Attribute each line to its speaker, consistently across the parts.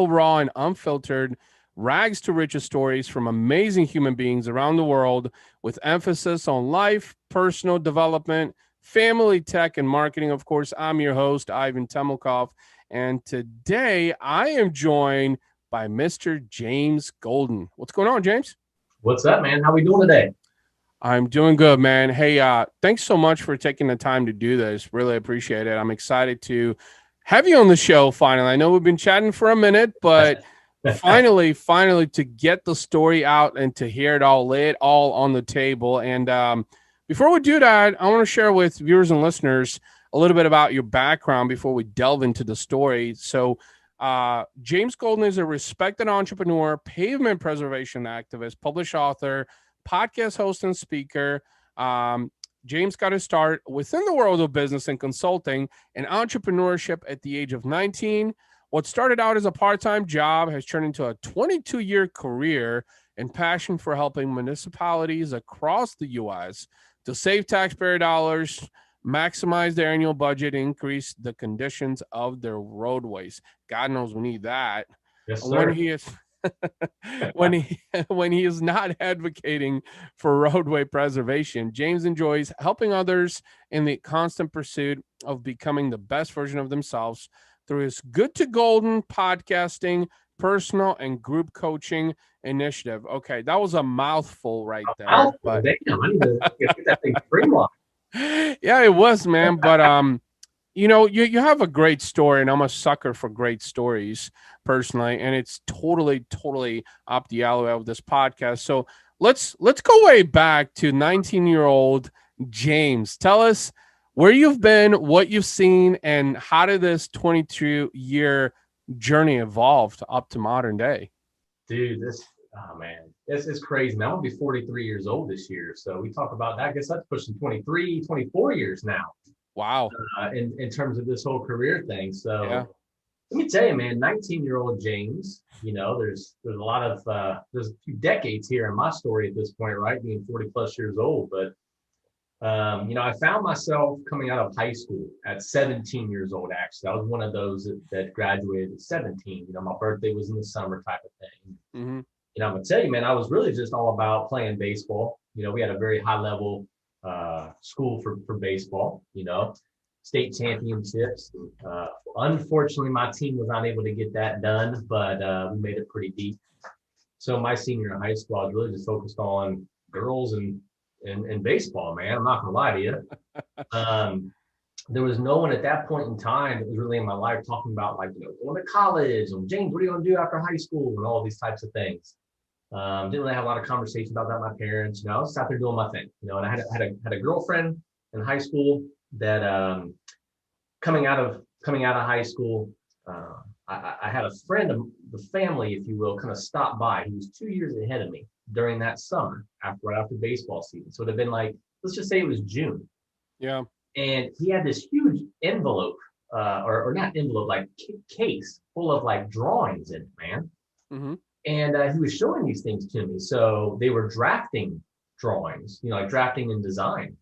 Speaker 1: raw and unfiltered, rags to riches stories from amazing human beings around the world with emphasis on life, personal development, family tech, and marketing. Of course, I'm your host, Ivan Temelkov. And today I am joined by Mr. James Golden. What's going on, James?
Speaker 2: What's up, man? How we doing today?
Speaker 1: I'm doing good, man. Hey, thanks so much for taking the time to do this. Really appreciate it. I'm excited to have you on the show finally. I know we've been chatting for a minute, but finally to get the story out and to hear it all, lay it all on the table. And before we do that, I want to share with viewers and listeners a little bit about your background before we delve into the story. So, James Golden is a respected entrepreneur, pavement preservation activist, published author, podcast host, and speaker. Um, James got his start within the world of business and consulting and entrepreneurship at the age of 19. What started out as a part time job has turned into a 22-year career and passion for helping municipalities across the U.S. to save taxpayer dollars, maximize their annual budget, increase the conditions of their roadways. God knows we need that.
Speaker 2: Yes,
Speaker 1: When
Speaker 2: sir.
Speaker 1: he is when he when he is not advocating for roadway preservation, James enjoys helping others in the constant pursuit of becoming the best version of themselves through his Good to Golden podcasting, personal and group coaching initiative. Okay, that was a mouthful right there,
Speaker 2: Mouthful.
Speaker 1: but
Speaker 2: Damn, I need to get that thing streamlined.
Speaker 1: yeah, it was, man. But you have a great story, and I'm a sucker for great stories personally, and it's totally up the alley of this podcast. So let's go way back to 19-year-old James. Tell us where you've been, what you've seen, and how did this 22-year journey evolve to up to modern day?
Speaker 2: Dude, oh man, it's crazy, man. I'm gonna be 43 years old this year. So we talk about that. I guess that's pushing 23, 24 years now,
Speaker 1: Wow.
Speaker 2: in terms of this whole career thing.
Speaker 1: Yeah.
Speaker 2: So let me tell you, man, 19-year-old James, there's a lot of there's a few decades here in my story at this point, right? Being 40 plus years old. But I found myself coming out of high school at 17 years old, actually. I was one of those that graduated at 17. My birthday was in the summer type of thing.
Speaker 1: Mm-hmm.
Speaker 2: I'm gonna tell you, man, I was really just all about playing baseball. We had a very high level school for baseball, state championships. Unfortunately, my team was not able to get that done, but we made it pretty deep. So my senior year in high school, I was really just focused on girls and baseball, man. I'm not gonna lie to you. Um, there was no one at that point in time that was really in my life talking about like, going to college and James, what are you gonna do after high school and all these types of things. Didn't really have a lot of conversation about that with my parents. I was just out there doing my thing, and I had a girlfriend in high school that coming out of high school, I had a friend of the family, if you will, kind of stop by. He was 2 years ahead of me during that summer, right after baseball season. So it'd have been like, let's just say it was June.
Speaker 1: Yeah.
Speaker 2: And he had this huge envelope, or not envelope, like case full of like drawings in it, man.
Speaker 1: Mm-hmm.
Speaker 2: And he was showing these things to me. So they were drafting drawings, like drafting and design.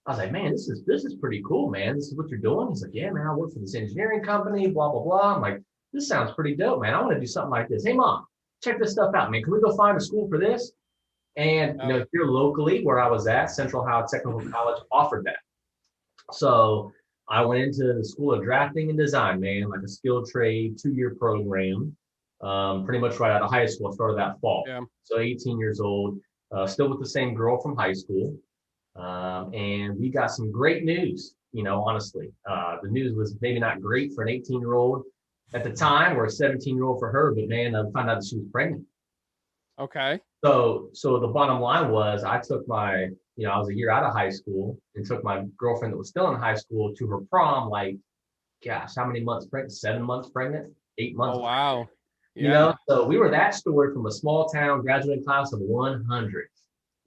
Speaker 2: I was like, man, this is pretty cool, man. This is what you're doing. He's like, yeah, man, I work for this engineering company, blah, blah, blah. I'm like, this sounds pretty dope, man. I want to do something like this. Hey, mom, check this stuff out, man. Can we go find a school for this? And, here locally where I was at, Central Ohio Technical College offered that. So I went into the School of Drafting and Design, man, like a skilled trade 2-year program, pretty much right out of high school. I started that fall.
Speaker 1: Yeah.
Speaker 2: So 18 years old, still with the same girl from high school. And we got some great news, honestly. The news was maybe not great for an 18-year-old at the time or a 17-year-old for her, but man, I found out that she was pregnant.
Speaker 1: Okay.
Speaker 2: So the bottom line was I took I was a year out of high school and took my girlfriend that was still in high school to her prom, like, gosh, how many months pregnant? 7 months pregnant? 8 months
Speaker 1: Oh,
Speaker 2: pregnant.
Speaker 1: wow. Yeah.
Speaker 2: So we were that story from a small town graduating class of 100.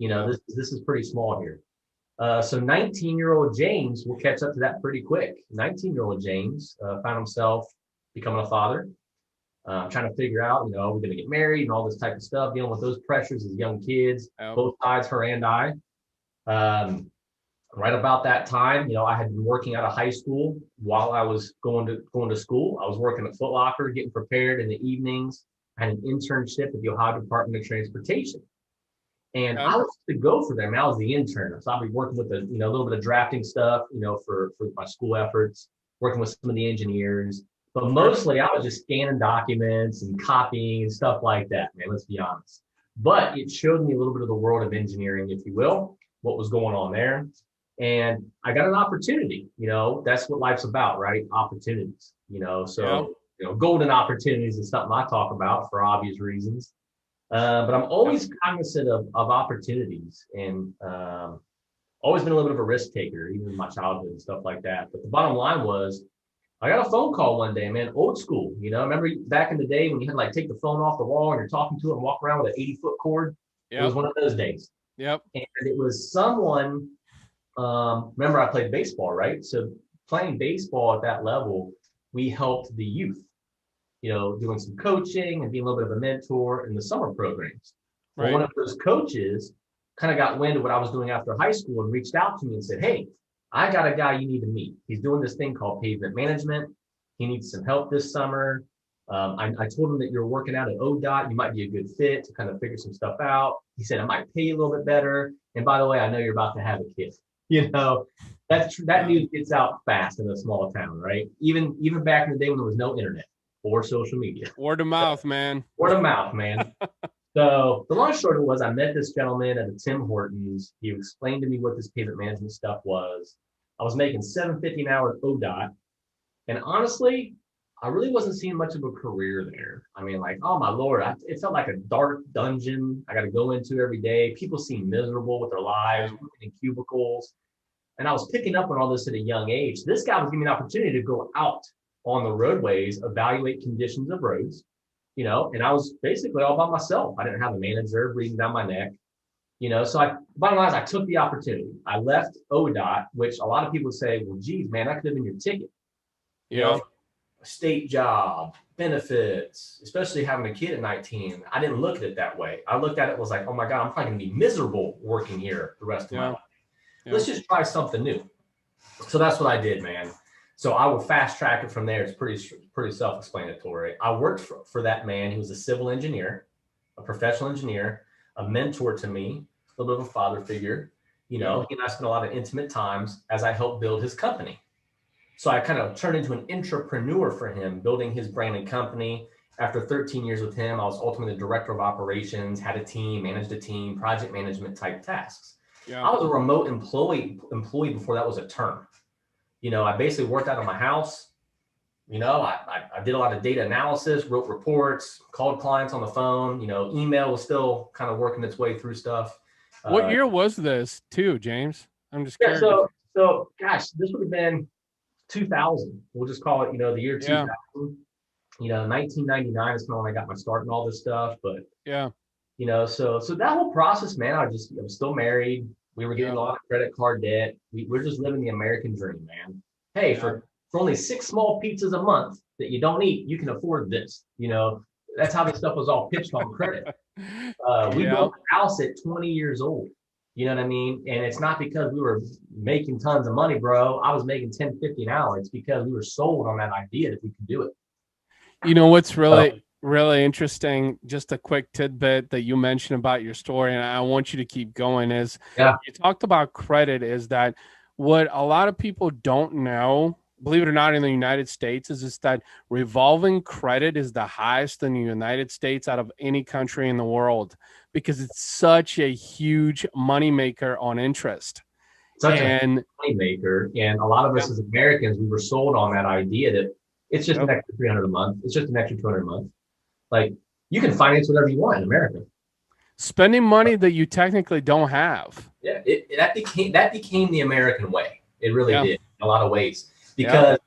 Speaker 2: This is pretty small here. So 19-year-old James will catch up to that pretty quick. 19-year-old James found himself becoming a father, trying to figure out, we're going to get married and all this type of stuff, dealing with those pressures as young kids,
Speaker 1: Oh.
Speaker 2: both sides, her and I. Right about that time, I had been working out of high school while I was going to school. I was working at Foot Locker, getting prepared in the evenings. I had an internship at the Ohio Department of Transportation. And
Speaker 1: Yeah.
Speaker 2: I was to go for them. I was the intern. So I'll be working with a little bit of drafting stuff, for my school efforts, working with some of the engineers. But mostly I was just scanning documents and copying and stuff like that, man. Let's be honest. But it showed me a little bit of the world of engineering, if you will, what was going on there. And I got an opportunity, that's what life's about, right? Opportunities,
Speaker 1: Yeah.
Speaker 2: so, golden opportunities is something I talk about for obvious reasons. But I'm
Speaker 1: Yeah.
Speaker 2: always cognizant of opportunities and always been a little bit of a risk taker, even in my childhood and stuff like that. But the bottom line was, I got a phone call one day, man, old school. Remember back in the day when you had to like take the phone off the wall and you're talking to it and walk around with an 80-foot cord? It was
Speaker 1: Yep.
Speaker 2: one of those days.
Speaker 1: Yep.
Speaker 2: And it was someone, remember I played baseball, right? So playing baseball at that level, we helped the youth, doing some coaching and being a little bit of a mentor in the summer programs. Well,
Speaker 1: Right.
Speaker 2: one of those coaches kind of got wind of what I was doing after high school and reached out to me and said, "Hey, I got a guy you need to meet. He's doing this thing called pavement management. He needs some help this summer. I told him that you're working out at ODOT. You might be a good fit to kind of figure some stuff out." He said, "I might pay you a little bit better. And by the way, I know you're about to have a kid." That news gets out fast in a small town, right? Even back in the day when there was no internet or social media.
Speaker 1: Word of mouth, man.
Speaker 2: Word of mouth, man. So the long and short of it was I met this gentleman at a Tim Hortons. He explained to me what this pavement management stuff was. I was making $7.50 an hour at ODOT. And honestly, I really wasn't seeing much of a career there. I mean, like, oh my Lord, it felt like a dark dungeon I got to go into every day. People seem miserable with their lives, working in cubicles. And I was picking up on all this at a young age. This guy was giving me an opportunity to go out on the roadways, evaluate conditions of roads, and I was basically all by myself. I didn't have a manager breathing down my neck, so bottom line is I took the opportunity. I left ODOT, which a lot of people say, well, geez, man, that could have been your ticket.
Speaker 1: Yeah.
Speaker 2: A state job, benefits, especially having a kid at 19. I didn't look at it that way. I looked at it was like, oh my God, I'm probably going to be miserable working here the rest of my life. Let's just try something new. So that's what I did, man. So I will fast track it from there. It's pretty self-explanatory. I worked for that man. He was a civil engineer, a professional engineer, a mentor to me, a little bit of a father figure. He and I spent a lot of intimate times as I helped build his company. So I kind of turned into an entrepreneur for him, building his brand and company. After 13 years with him, I was ultimately the director of operations, had a team, managed a team, project management type tasks.
Speaker 1: Yeah.
Speaker 2: I was a remote employee before that was a term. I basically worked out of my house. I did a lot of data analysis, wrote reports, called clients on the phone. Email was still kind of working its way through stuff.
Speaker 1: What year was this too, James? I'm just
Speaker 2: Yeah,
Speaker 1: curious.
Speaker 2: so gosh, this would have been 2000. We'll just call it, the year 2000. 1999 is kind of when I got my start in all this stuff. But
Speaker 1: Yeah.
Speaker 2: so that whole process, man, I was still married. We were getting a lot of credit card debt. We're just living the American dream, man. Hey, for only 6 small pizzas a month that you don't eat, you can afford this. That's how this stuff was all pitched on credit. We built a house at 20 years old. You know what I mean? And it's not because we were making tons of money, bro. I was making $10.50 an hour. It's because we were sold on that idea that we could do it.
Speaker 1: What's really interesting, just a quick tidbit that you mentioned about your story, and I want you to keep going, is you talked about credit, is that what a lot of people don't know, believe it or not, in the United States, is that revolving credit is the highest in the United States out of any country in the world, because it's such a huge moneymaker on interest.
Speaker 2: Such a moneymaker. And a lot of us as Americans, we were sold on that idea that it's just an extra $300 a month. It's just an extra $200 a month. Like, you can finance whatever you want in America.
Speaker 1: Spending money that you technically don't have.
Speaker 2: Yeah, that became the American way. It really did in a lot of ways. Because,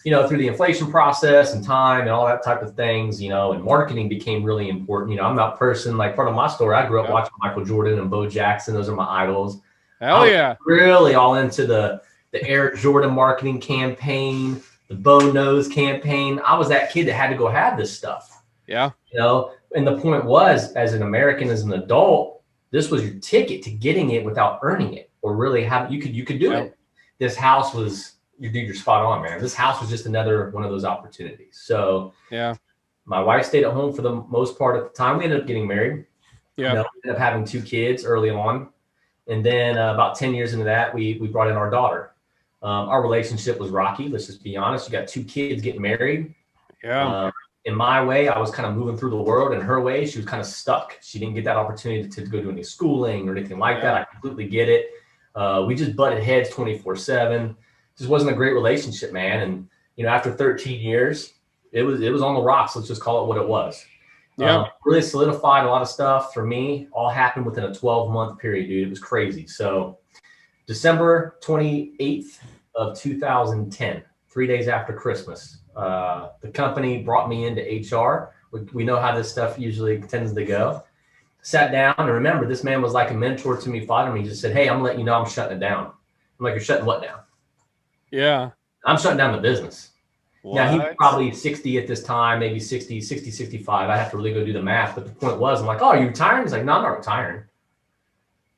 Speaker 2: through the inflation process and time and all that type of things, and marketing became really important. I'm that person, like part of my story, I grew up watching Michael Jordan and Bo Jackson. Those are my idols.
Speaker 1: Hell yeah.
Speaker 2: Really all into the Air Jordan marketing campaign, the Bo Nose campaign. I was that kid that had to go have this stuff.
Speaker 1: Yeah.
Speaker 2: And the point was, as an American, as an adult, this was your ticket to getting it without earning it. or really have, you could do it. This house was, you're spot on, man. This house was just another one of those opportunities. So
Speaker 1: Yeah.
Speaker 2: my wife stayed at home for the most part at the time. We ended up getting married.
Speaker 1: Yeah.
Speaker 2: You know, we ended up having 2 kids early on. And then about 10 years into that, we brought in our daughter. Our relationship was rocky. Let's just be honest. You got 2 kids getting married.
Speaker 1: Yeah.
Speaker 2: In my way, I was kind of moving through the world. In her way, she was kind of stuck. She didn't get that opportunity to go do any schooling or anything like that. I completely get it. We just butted heads 24/7. Just wasn't a great relationship, man. And, you know, after 13 years, it was on the rocks. Let's just call it what it was.
Speaker 1: Yeah.
Speaker 2: Really solidified a lot of stuff for me. All happened within a 12-month period, dude. It was crazy. So December 28th of 2010, 3 days after Christmas, the company brought me into HR. We know how this stuff usually tends to go. Sat down, and remember, this man was like a mentor to me, father me. He just said, "Hey, I'm letting you know I'm shutting it down." I'm like, "You're shutting what down?"
Speaker 1: Yeah.
Speaker 2: "I'm shutting down the business."
Speaker 1: What?
Speaker 2: Now, he was probably 60 at this time, maybe 60, 65. I have to really go do the math. But the point was, I'm like, "Oh, are you retiring?" He's like, "No, I'm not retiring."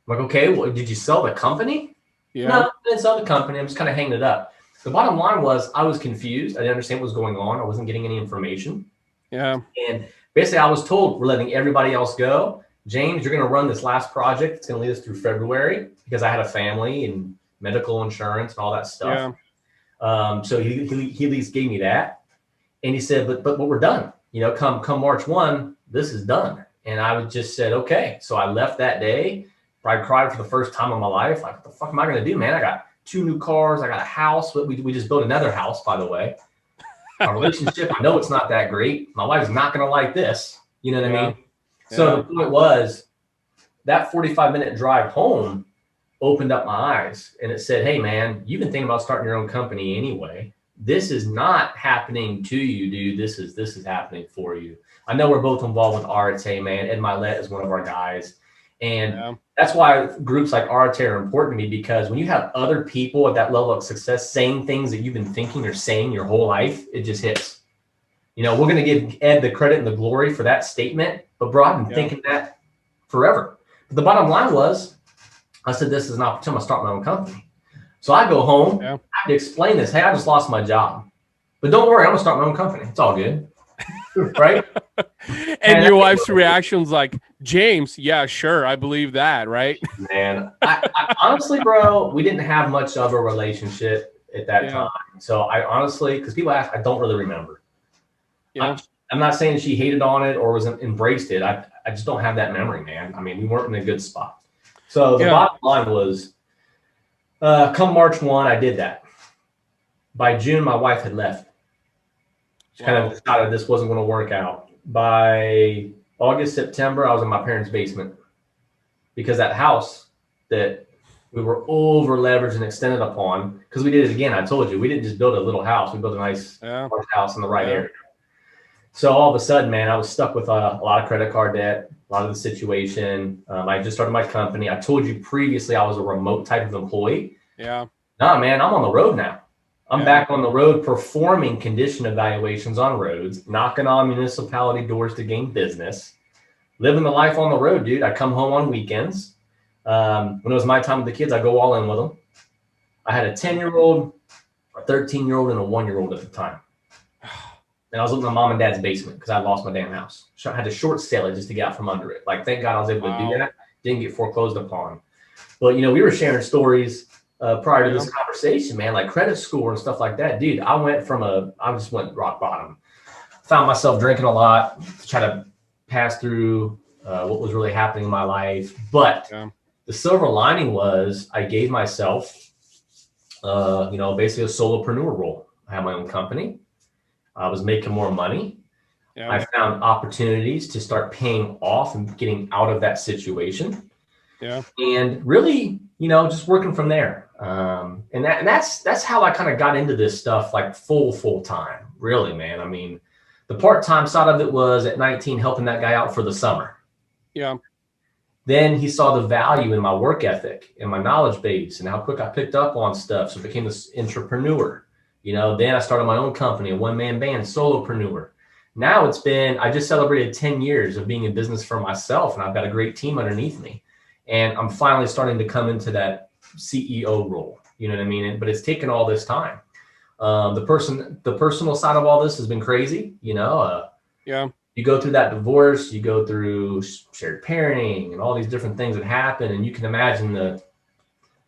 Speaker 2: I'm like, "Okay, well, did you sell the company?"
Speaker 1: Yeah.
Speaker 2: "No, I didn't sell the company. I'm just kind of hanging it up." The bottom line was I was confused. I didn't understand what was going on. I wasn't getting any information.
Speaker 1: Yeah.
Speaker 2: And basically, I was told, we're letting everybody else go. James, you're going to run this last project. It's going to lead us through February, because I had a family and medical insurance and all that stuff.
Speaker 1: Yeah.
Speaker 2: So he at least gave me that. And he said, but we're done. You know, come March 1, this is done. And I would just said, okay. So I left that day. I cried for the first time in my life. Like, what the fuck am I going to do, man? I got 2 new cars. I got a house. We just built another house, by the way. Our relationship, I know it's not that great. My wife's not going to like this. You know what I mean? So the point was, that 45-minute drive home opened up my eyes, and it said, "Hey, man, you've been thinking about starting your own company anyway. This is not happening to you, dude. This is happening for you." I know we're both involved with RAS, man. Ed Milet is one of our guys. And that's why groups like RAS are important to me, because when you have other people at that level of success saying things that you've been thinking or saying your whole life, it just hits. You know, we're going to give Ed the credit and the glory for that statement, but bro, I've been thinking that forever. But the bottom line was, I said, this is an opportunity to start my own company. So I go home, I have to explain this. "Hey, I just lost my job, but don't worry, I'm gonna start my own company. It's all good." Right?
Speaker 1: And your wife's reaction's like, "James, yeah, sure, I believe that," right?
Speaker 2: Man, I honestly, bro, we didn't have much of a relationship at that time. So I honestly, because people ask, I don't really remember. I'm not saying she hated on it or was embraced it. I just don't have that memory, man. I mean, we weren't in a good spot. So the bottom line was, come March 1, I did that. By June, my wife had left. She kind of decided this wasn't going to work out. By August, September, I was in my parents' basement, because that house that we were over leveraged and extended upon, because we did it again. I told you, we didn't just build a little house. We built a nice large house in the right area. So all of a sudden, man, I was stuck with a lot of credit card debt, a lot of the situation. I just started my company. I told you previously I was a remote type of employee.
Speaker 1: Yeah.
Speaker 2: Nah, man, I'm on the road now. I'm back on the road performing condition evaluations on roads, knocking on municipality doors to gain business, living the life on the road, dude. I come home on weekends. When it was my time with the kids, I go all in with them. I had a 10-year-old, a 13-year-old, and a 1-year-old at the time. And I was living in my mom and dad's basement because I lost my damn house. So I had to short sale it just to get out from under it. Like, thank God I was able to do that. Didn't get foreclosed upon. But, you know, we were sharing stories prior to this conversation, man, like credit score and stuff like that. Dude, I just went rock bottom. Found myself drinking a lot to try to pass through what was really happening in my life. But the silver lining was I gave myself, basically a solopreneur role. I had my own company. I was making more money. I found opportunities to start paying off and getting out of that situation. And really, just working from there. And that's how I kind of got into this stuff, like full time, really, man. I mean, the part-time side of it was at 19, helping that guy out for the summer. Then he saw the value in my work ethic and my knowledge base and how quick I picked up on stuff. So I became this entrepreneur. Then I started my own company, a one-man band, solopreneur. Now I just celebrated 10 years of being in business for myself, and I've got a great team underneath me. And I'm finally starting to come into that CEO role. You know what I mean? But it's taken all this time. The personal side of all this has been crazy.
Speaker 1: Yeah.
Speaker 2: You go through that divorce, you go through shared parenting and all these different things that happen. And you can imagine the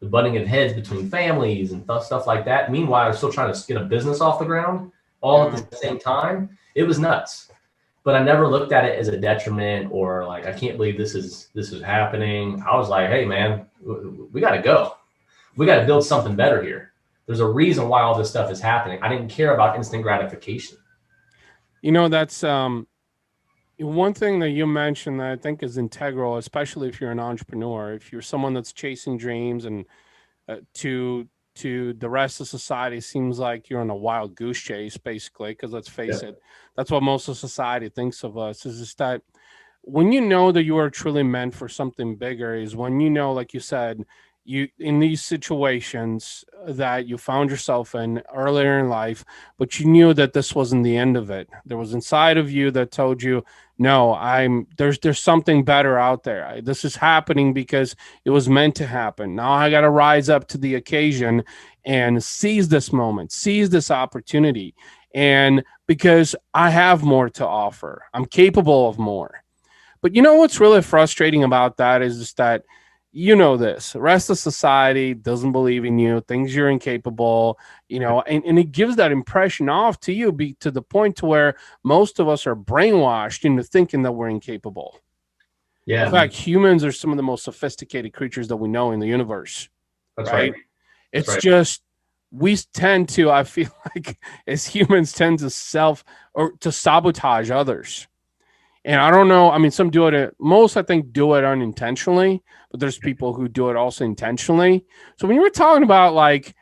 Speaker 2: butting of heads between families and stuff like that. Meanwhile, I'm still trying to get a business off the ground all at the same time. It was nuts, but I never looked at it as a detriment or like, I can't believe this is happening. I was like, hey man, we got to go. We got to build something better here. There's a reason why all this stuff is happening. I didn't care about instant gratification.
Speaker 1: That's one thing that you mentioned that I think is integral, especially if you're an entrepreneur, if you're someone that's chasing dreams and to the rest of society seems like you're on a wild goose chase, basically, because let's face it, that's what most of society thinks of us, is just that when you know that you are truly meant for something bigger is when, like you said, you in these situations that you found yourself in earlier in life, but you knew that this wasn't the end of it. There was inside of you that told you, no, there's something better out there. This is happening because it was meant to happen. Now I got to rise up to the occasion and seize this moment, seize this opportunity. And because I have more to offer, I'm capable of more. But what's really frustrating about that is just that this the rest of society doesn't believe in you, thinks you're incapable, and it gives that impression off to you to the point to where most of us are brainwashed into thinking that we're incapable.
Speaker 2: Yeah.
Speaker 1: In fact, humans are some of the most sophisticated creatures that we know in the universe.
Speaker 2: That's right.
Speaker 1: It's just we tend to, I feel like, as humans, tend to sabotage others. And I don't know. I mean, some do it. Most, I think, do it unintentionally, but there's people who do it also intentionally. So when you were talking about like,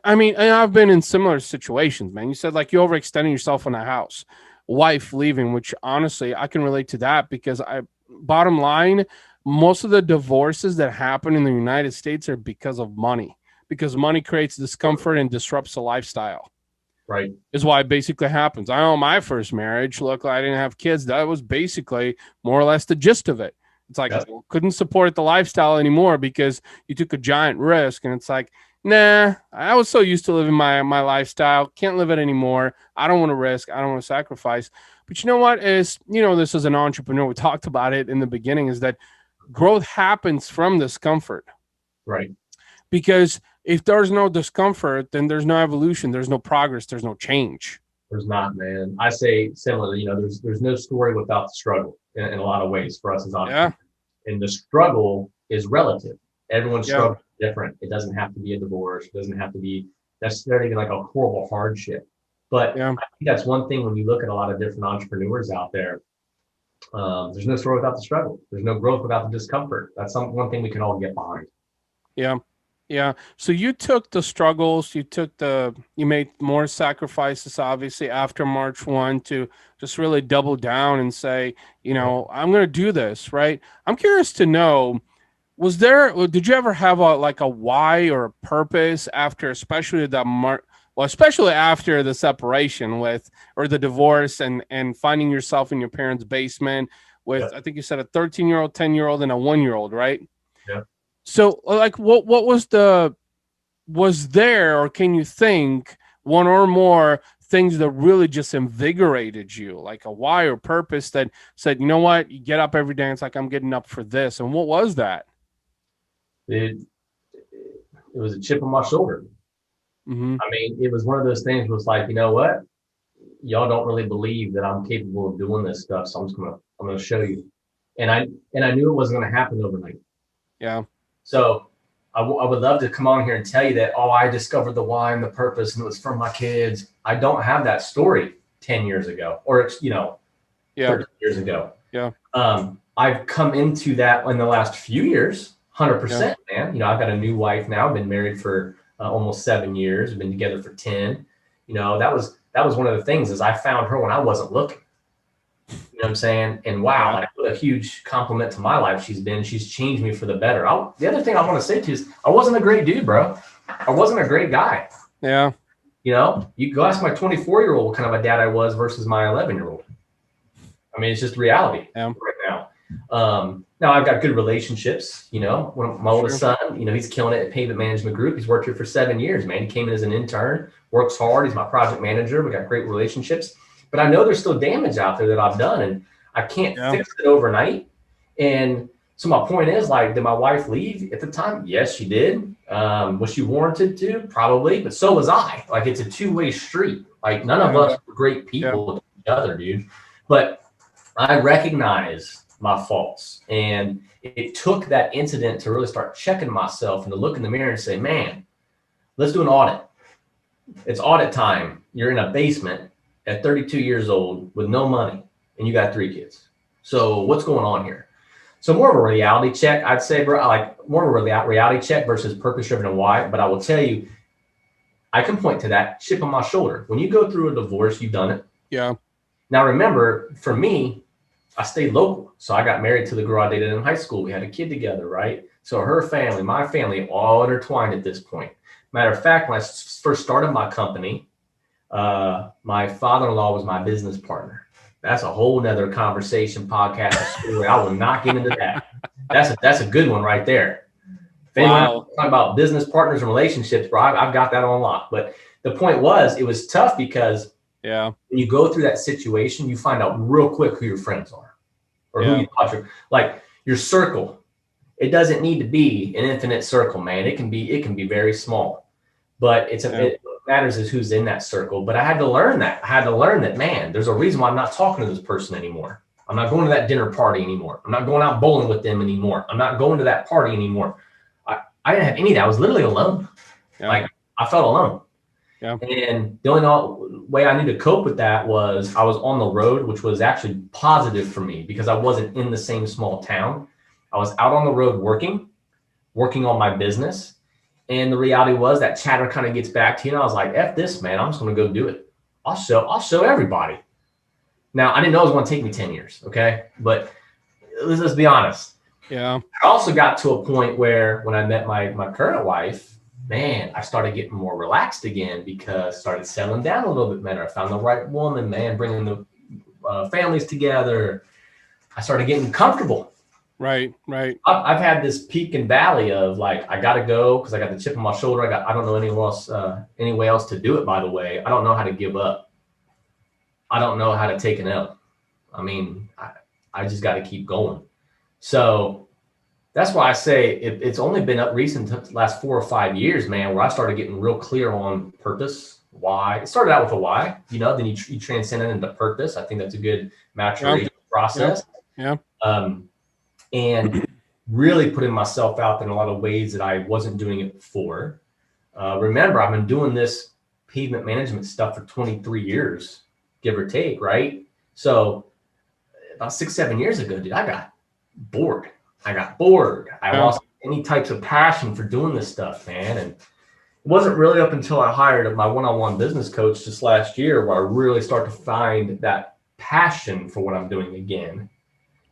Speaker 1: I mean, and I've been in similar situations, man. You said like you overextending yourself in a house, wife leaving, which honestly I can relate to that because bottom line, most of the divorces that happen in the United States are because of money, because money creates discomfort and disrupts the lifestyle.
Speaker 2: Right.
Speaker 1: Is why it basically happens. I know my first marriage, look, I didn't have kids. That was basically more or less the gist of it. It's like, couldn't support the lifestyle anymore because you took a giant risk. And it's like, nah, I was so used to living my lifestyle. Can't live it anymore. I don't want to risk. I don't want to sacrifice. But you know what is, this as an entrepreneur, we talked about it in the beginning, is that growth happens from discomfort.
Speaker 2: Right.
Speaker 1: Because if there's no discomfort, then there's no evolution, there's no progress, there's no change.
Speaker 2: There's not, man. I say similarly, there's no story without the struggle in a lot of ways for us as entrepreneurs. Yeah. And the struggle is relative. Everyone's struggle is different. It doesn't have to be a divorce. It doesn't have to be necessarily like a horrible hardship. But I think that's one thing when you look at a lot of different entrepreneurs out there, there's no story without the struggle. There's no growth without the discomfort. That's one thing we can all get behind.
Speaker 1: Yeah. Yeah. So you took the struggles, you made more sacrifices, obviously, after March 1 to just really double down and say, I'm going to do this, right? I'm curious to know, did you ever have a why or a purpose after, especially especially after the separation or the divorce and finding yourself in your parents' basement with, I think you said a 13-year-old, 10-year-old, and a 1-year-old, right?
Speaker 2: Yeah.
Speaker 1: So, like, what was there, or can you think one or more things that really just invigorated you, like a why or purpose that said, you know what, you get up every day and it's like, I'm getting up for this. And what was that?
Speaker 2: It was a chip on my shoulder.
Speaker 1: Mm-hmm.
Speaker 2: I mean, it was one of those things where it's like, you know what, y'all don't really believe that I'm capable of doing this stuff. So I'm gonna show you. And I knew it wasn't going to happen overnight.
Speaker 1: Yeah.
Speaker 2: So I would love to come on here and tell you that, I discovered the why and the purpose and it was for my kids. I don't have that story 10 years ago or, 13 years ago.
Speaker 1: Yeah.
Speaker 2: I've come into that in the last few years, 100%, man. I've got a new wife now. I've been married for almost 7 years. We've been together for 10. That was one of the things is I found her when I wasn't looking. You know what I'm saying? And wow, like what a huge compliment to my life she's changed me for the better. The other thing I want to say to you is I wasn't a great dude, bro. I wasn't a great guy.
Speaker 1: Yeah.
Speaker 2: You go ask my 24-year-old what kind of a dad I was versus my 11-year-old. I mean, it's just reality right now. Now I've got good relationships, you know, my oldest
Speaker 1: Sure.
Speaker 2: son, you know, he's killing it at Pave Management Group. He's worked here for 7 years, man. He came in as an intern, works hard. He's my project manager. We got great relationships, but I know there's still damage out there that I've done, and I can't
Speaker 1: Yeah.
Speaker 2: fix it overnight. And so my point is, like, did my wife leave at the time? Yes, she did. Was she warranted to? Probably, but so was I. Like, it's a two-way street. Like, none of
Speaker 1: Yeah.
Speaker 2: us were great
Speaker 1: Yeah.
Speaker 2: people to each other, dude. But I recognize my faults. And it took that incident to really start checking myself and to look in the mirror and say, man, let's do an audit. It's audit time. You're in a basement at 32 years old with no money and you got 3 kids. So what's going on here? So more of a reality check, I'd say, bro. I like more of a reality check versus purpose driven and why. But I will tell you, I can point to that chip on my shoulder. When you go through a divorce, you've done it.
Speaker 1: Yeah.
Speaker 2: Now, remember, for me, I stayed local. So I got married to the girl I dated in high school. We had a kid together, right? So her family, my family, all intertwined at this point. Matter of fact, when I first started my company, my father-in-law was my business partner. That's a whole nother conversation podcast story. I will not get into that. That's a good one right there. If anyone
Speaker 1: Wow.
Speaker 2: talking about business partners and relationships, bro, I've got that on lock. But the point was, it was tough because
Speaker 1: Yeah.
Speaker 2: when you go through that situation, you find out real quick who your friends are or who you thought like your circle. It doesn't need to be an infinite circle, man. It can be very small, but it matters is who's in that circle. But I had to learn that. I had to learn that, man, there's a reason why I'm not talking to this person anymore. I'm not going to that dinner party anymore. I'm not going out bowling with them anymore. I'm not going to that party anymore. I didn't have any of that. I was literally alone.
Speaker 1: Yeah.
Speaker 2: Like, I felt alone.
Speaker 1: Yeah.
Speaker 2: And the only way I knew to cope with that was I was on the road, which was actually positive for me because I wasn't in the same small town. I was out on the road working on my business. And the reality was that chatter kind of gets back to you. And I was like, F this, man. I'm just going to go do it. I'll show everybody. Now, I didn't know it was going to take me 10 years. Okay. But let's be honest.
Speaker 1: Yeah.
Speaker 2: I also got to a point where when I met my current wife, man, I started getting more relaxed again because I started settling down a little bit better. I found the right woman, man, bringing the families together. I started getting comfortable.
Speaker 1: Right. Right.
Speaker 2: I've had this peak and valley of like, I got to go because I got the chip on my shoulder. I don't know any way else to do it, by the way. I don't know how to give up. I don't know how to take an L. I mean, I just got to keep going. So that's why I say it's only been up recent the last 4 or 5 years, man, where I started getting real clear on purpose, why. It started out with a why, you know, then you transcend it into purpose. I think that's a good maturation process.
Speaker 1: Yeah.
Speaker 2: And really putting myself out there in a lot of ways that I wasn't doing it before. Remember, I've been doing this pavement management stuff for 23 years, give or take, right? So about 6-7 years ago, dude, I got bored. I lost any types of passion for doing this stuff, man. And it wasn't really up until I hired my one-on-one business coach just last year where I really start to find that passion for what I'm doing again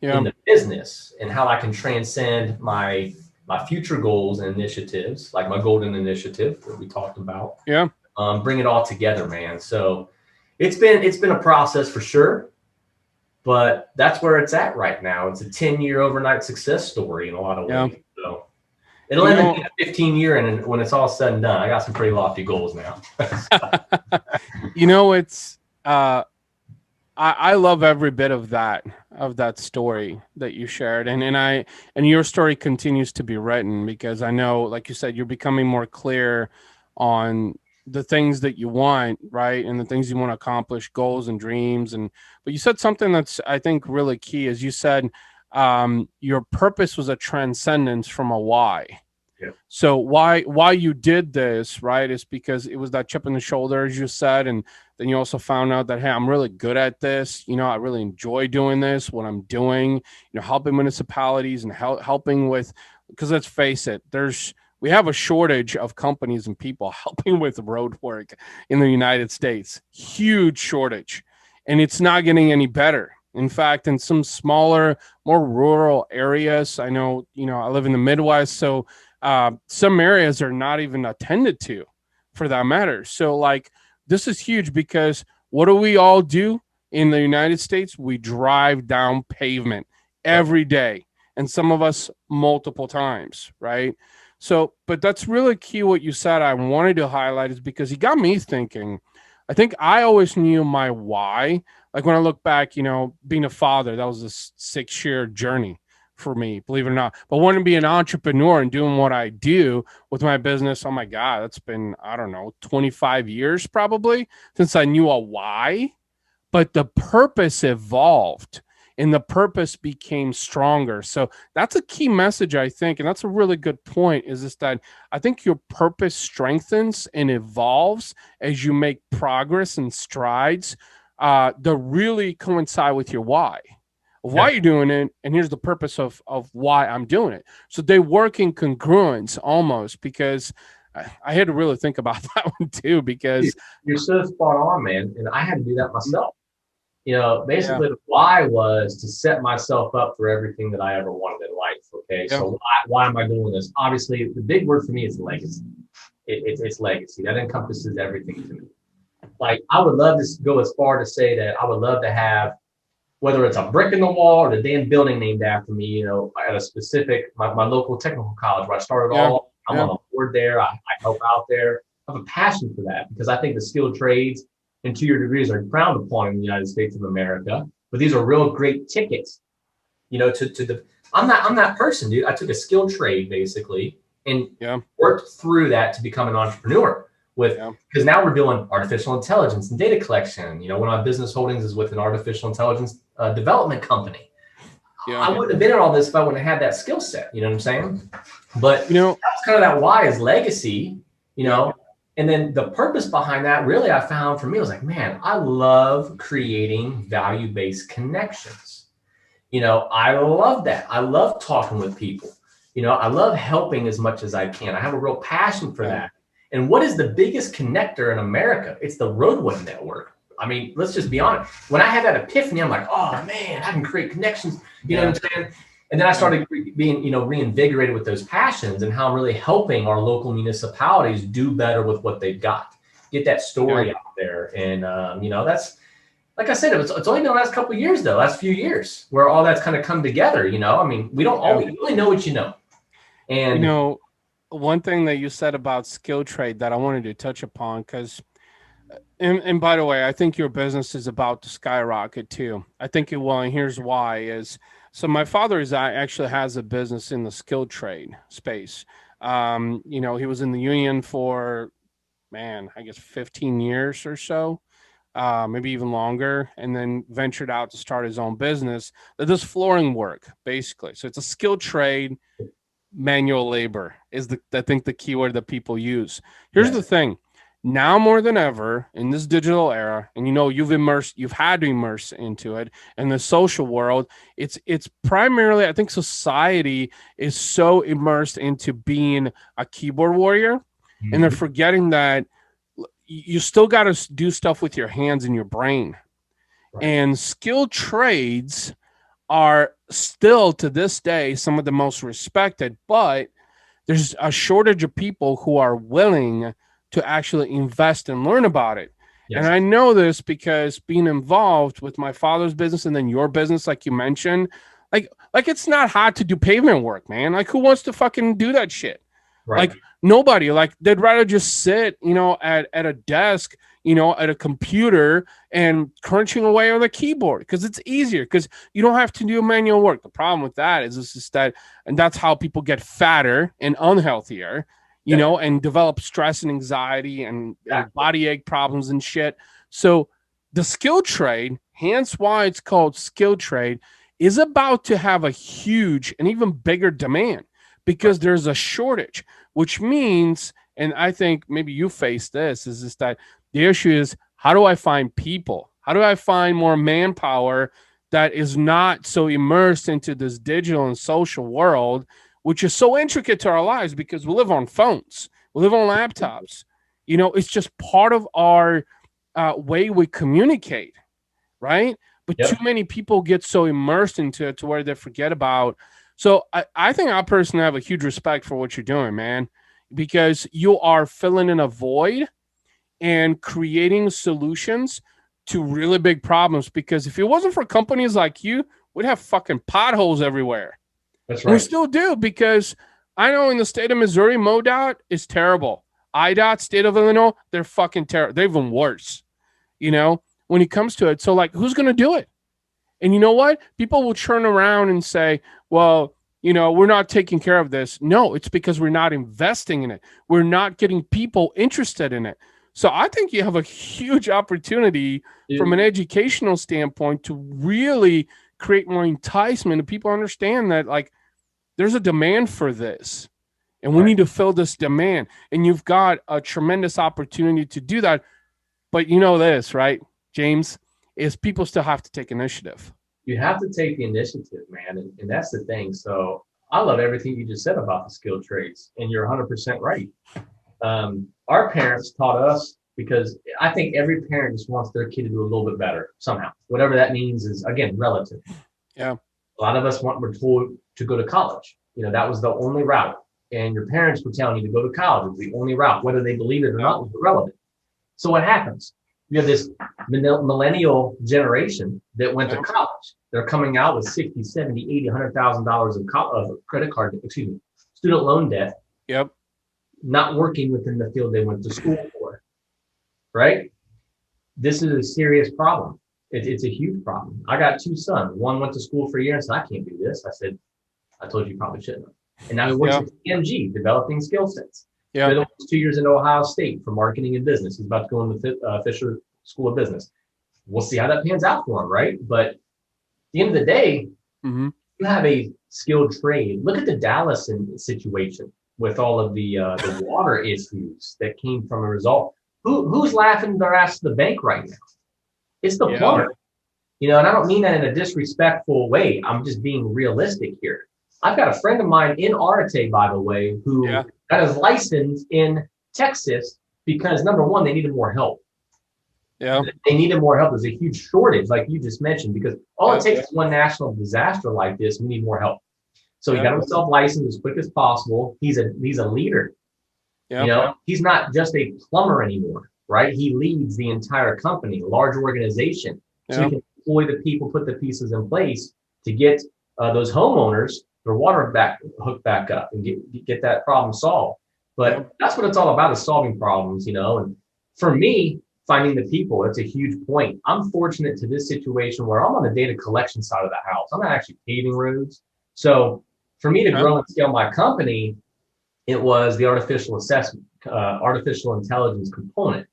Speaker 2: in the business and how I can transcend my future goals and initiatives, like my golden initiative that we talked about.
Speaker 1: Yeah.
Speaker 2: Bring it all together, man. So it's been a process for sure. But that's where it's at right now. It's a 10-year overnight success story in a lot of ways. So it'll end up being a 15-year, and when it's all said and done, I got some pretty lofty goals now.
Speaker 1: You know, it's I love every bit of that story that you shared, and your story continues to be written because I know, like you said, you're becoming more clear on the things that you want, right? And the things you want to accomplish, goals and dreams. But you said something that's, I think, really key, is you said your purpose was a transcendence from a why.
Speaker 2: Yeah.
Speaker 1: So why you did this, right, is because it was that chip in the shoulder, as you said, and then you also found out that, hey, I'm really good at this. You know, I really enjoy doing this, what I'm doing, you know, helping municipalities and helping with, because let's face it, we have a shortage of companies and people helping with road work in the United States. Huge shortage. And it's not getting any better. In fact, in some smaller, more rural areas, I know, you know, I live in the Midwest, so some areas are not even attended to for that matter. So like, this is huge because what do we all do in the United States? We drive down pavement every day, and some of us multiple times, right? So, but that's really key what you said. I wanted to highlight is because he got me thinking. I think I always knew my why. Like when I look back, being a father, that was a 6-year journey for me, believe it or not. But wanting to be an entrepreneur and doing what I do with my business, oh my God, that's been, I don't know, 25 years probably since I knew a why. But the purpose evolved and the purpose became stronger. So that's a key message, I think. And that's a really good point, is this that I think your purpose strengthens and evolves as you make progress and strides that really coincide with your why. Why you're doing it, and here's the purpose of why I'm doing it. So they work in congruence almost, because I had to really think about that one too, because
Speaker 2: you're so spot on, man. And I had to do that myself. Basically the why was to set myself up for everything that I ever wanted in life. Okay. Yeah. So why am I doing this? Obviously, the big word for me is legacy. It's legacy. That encompasses everything to me. Like, I would love to go as far to say that I would love to have, whether it's a brick in the wall or the damn building named after me, at a specific, my local technical college where I started all, I'm on a board there. I help out there. I have a passion for that because I think the skilled trades and 2-year degrees are frowned upon in the United States of America, but these are real great tickets, I'm that person, dude. I took a skilled trade basically and worked through that to become an entrepreneur because now we're doing artificial intelligence and data collection. One of my business holdings is with an artificial intelligence development company. I wouldn't have been in all this if I wouldn't have had that skill set. You know what I'm saying? But that's kind of that why is legacy, And then the purpose behind that, really, I found for me was like, man, I love creating value-based connections. I love that. I love talking with people. I love helping as much as I can. I have a real passion for that. And what is the biggest connector in America? It's the roadway network. I mean, let's just be honest. When I had that epiphany, I'm like, oh man, I can create connections. You know what I'm saying? And then I started being, reinvigorated with those passions and how I'm really helping our local municipalities do better with what they've got. Get that story out there. And, that's, like I said, it's only been the last couple of years, though, last few years, where all that's kind of come together. I mean, we don't always really know what you know. And,
Speaker 1: one thing that you said about skill trade that I wanted to touch upon, because, and by the way, I think your business is about to skyrocket too. I think it will, and here's why is, so my father actually has a business in the skilled trade space. He was in the union for, I guess 15 years or so, maybe even longer, and then ventured out to start his own business that does flooring work, basically. So it's a skilled trade. Manual labor is I think the keyword that people use. Here's the thing. Now more than ever in this digital era, and you've had to immerse into it in the social world, it's primarily, I think society is so immersed into being a keyboard warrior, and they're forgetting that you still got to do stuff with your hands and your brain. And skilled trades are still to this day some of the most respected, but there's a shortage of people who are willing to actually invest and learn about it. And I know this because being involved with my father's business and then your business, like you mentioned, like it's not hard to do pavement work, man. Like, who wants to fucking do that shit? Like, nobody. Like, they'd rather just sit, at a desk, at a computer and crunching away on the keyboard because it's easier, because you don't have to do manual work. The problem with that is that, and that's how people get fatter and unhealthier, and develop stress and anxiety and body ache problems and shit. So the skill trade, hence why it's called skill trade, is about to have a huge and even bigger demand because there's a shortage, which means, and I think maybe you face this, is just that the issue is, how do I find people? How do I find more manpower that is not so immersed into this digital and social world, which is so intricate to our lives because we live on phones, we live on laptops. It's just part of our way we communicate, right? But too many people get so immersed into it to where they forget about. So I think I personally have a huge respect for what you're doing, man, because you are filling in a void and creating solutions to really big problems. Because if it wasn't for companies like you, we'd have fucking potholes everywhere.
Speaker 2: That's
Speaker 1: And we
Speaker 2: right.
Speaker 1: still do, because I know in the state of Missouri, MoDOT is terrible. IDOT, state of Illinois, they're fucking terrible. They're even worse, when it comes to it. So, like, who's going to do it? And you know what? People will turn around and say, well, we're not taking care of this. No, it's because we're not investing in it. We're not getting people interested in it. So I think you have a huge opportunity from an educational standpoint to really create more enticement, and people understand that, like, there's a demand for this, and we need to fill this demand. And you've got a tremendous opportunity to do that. But this, right, James, is people still have to take initiative.
Speaker 2: You have to take the initiative, man. And that's the thing. So I love everything you just said about the skilled trades, and you're 100% right. Our parents taught us, because I think every parent just wants their kid to do a little bit better somehow. Whatever that means is, again, relative.
Speaker 1: Yeah.
Speaker 2: A lot of us were told to go to college. That was the only route. And your parents were telling you to go to college. It was the only route. Whether they believed it or not was irrelevant. So what happens? You have this millennial generation that went to college. They're coming out with $60, $70, $80, $100,000 of credit card, student loan debt.
Speaker 1: Yep.
Speaker 2: Not working within the field they went to school for. Right? This is a serious problem. It's a huge problem. I got two sons. One went to school for a year and said, I can't do this. I said, I told you probably shouldn't have. And now he works at PMG, developing skill sets. Yeah. The other one's 2 years in Ohio State for marketing and business. He's about to go into the Fisher School of Business. We'll see how that pans out for him, right? But at the end of the day, you have a skilled trade. Look at the Dallas situation with all of the water issues that came from a result. Who's laughing their ass to the bank right now? It's the plumber. And I don't mean that in a disrespectful way. I'm just being realistic here. I've got a friend of mine in Arate, by the way, who got his license in Texas because, number one, they needed more help. Yeah. They needed more help. There's a huge shortage, like you just mentioned, because all it takes is one national disaster like this. We need more help. So he got himself licensed as quick as possible. He's a leader. Yeah. He's not just a plumber anymore, right? He leads the entire company, a large organization. So he can employ the people, put the pieces in place to get those homeowners their water hooked back up and get that problem solved. But that's what it's all about, is solving problems, And for me, finding the people, it's a huge point. I'm fortunate to this situation where I'm on the data collection side of the house. I'm not actually paving roads. So for me to grow and scale my company, it was the artificial intelligence component.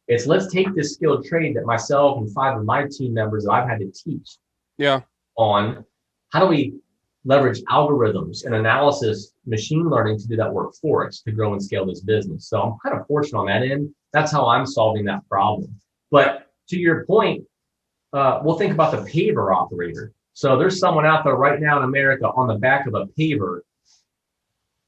Speaker 2: It's, let's take this skilled trade that myself and 5 of my team members that I've had to teach on. How do we leverage algorithms and analysis, machine learning to do that work for us to grow and scale this business? So I'm kind of fortunate on that end. That's how I'm solving that problem. But to your point, we'll think about the paver operator. So there's someone out there right now in America on the back of a paver,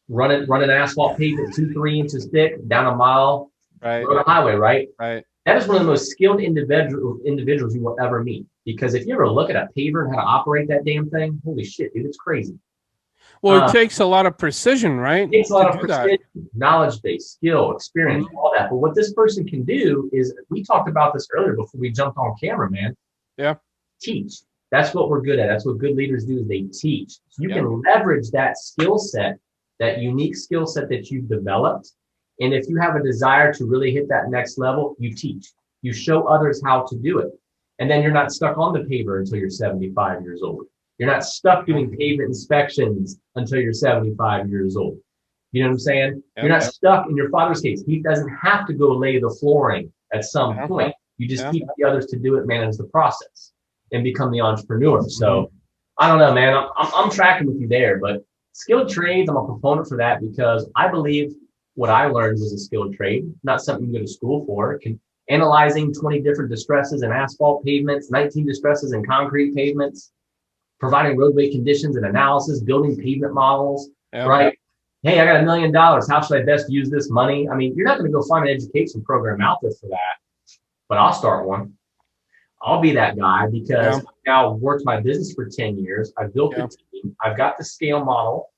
Speaker 2: running asphalt pavement 2-3 inches thick down a mile on a highway, right? Right. That is one of the most skilled individuals you will ever meet. Because if you ever look at a paver and how to operate that damn thing, holy shit, dude, it's crazy.
Speaker 1: Well, it takes a lot of precision, right?
Speaker 2: It takes a lot of precision, knowledge-based, skill, experience, all that. But what this person can do is, we talked about this earlier before we jumped on camera, man. Yeah. Teach. That's what we're good at. That's what good leaders do, is they teach. So you can leverage that skill set, that unique skill set that you've developed. And if you have a desire to really hit that next level, you teach. You show others how to do it. And then you're not stuck on the paver until you're 75 years old. You're not stuck doing pavement inspections until you're 75 years old. You know what I'm saying? You're not stuck in your father's case. He doesn't have to go lay the flooring at some point. You just teach the others to do it, manage the process, and become the entrepreneur. So I don't know, man. I'm tracking with you there, but skilled trades, I'm a proponent for that, because I believe what I learned was a skilled trade, not something you go to school for. Analyzing 20 different distresses in asphalt pavements, 19 distresses in concrete pavements, providing roadway conditions and analysis, building pavement models, right? Hey, I got $1 million. How should I best use this money? I mean, you're not going to go find an education program out there for that, but I'll start one. I'll be that guy, because I've now worked my business for 10 years. I've built a team. I've got the scale model.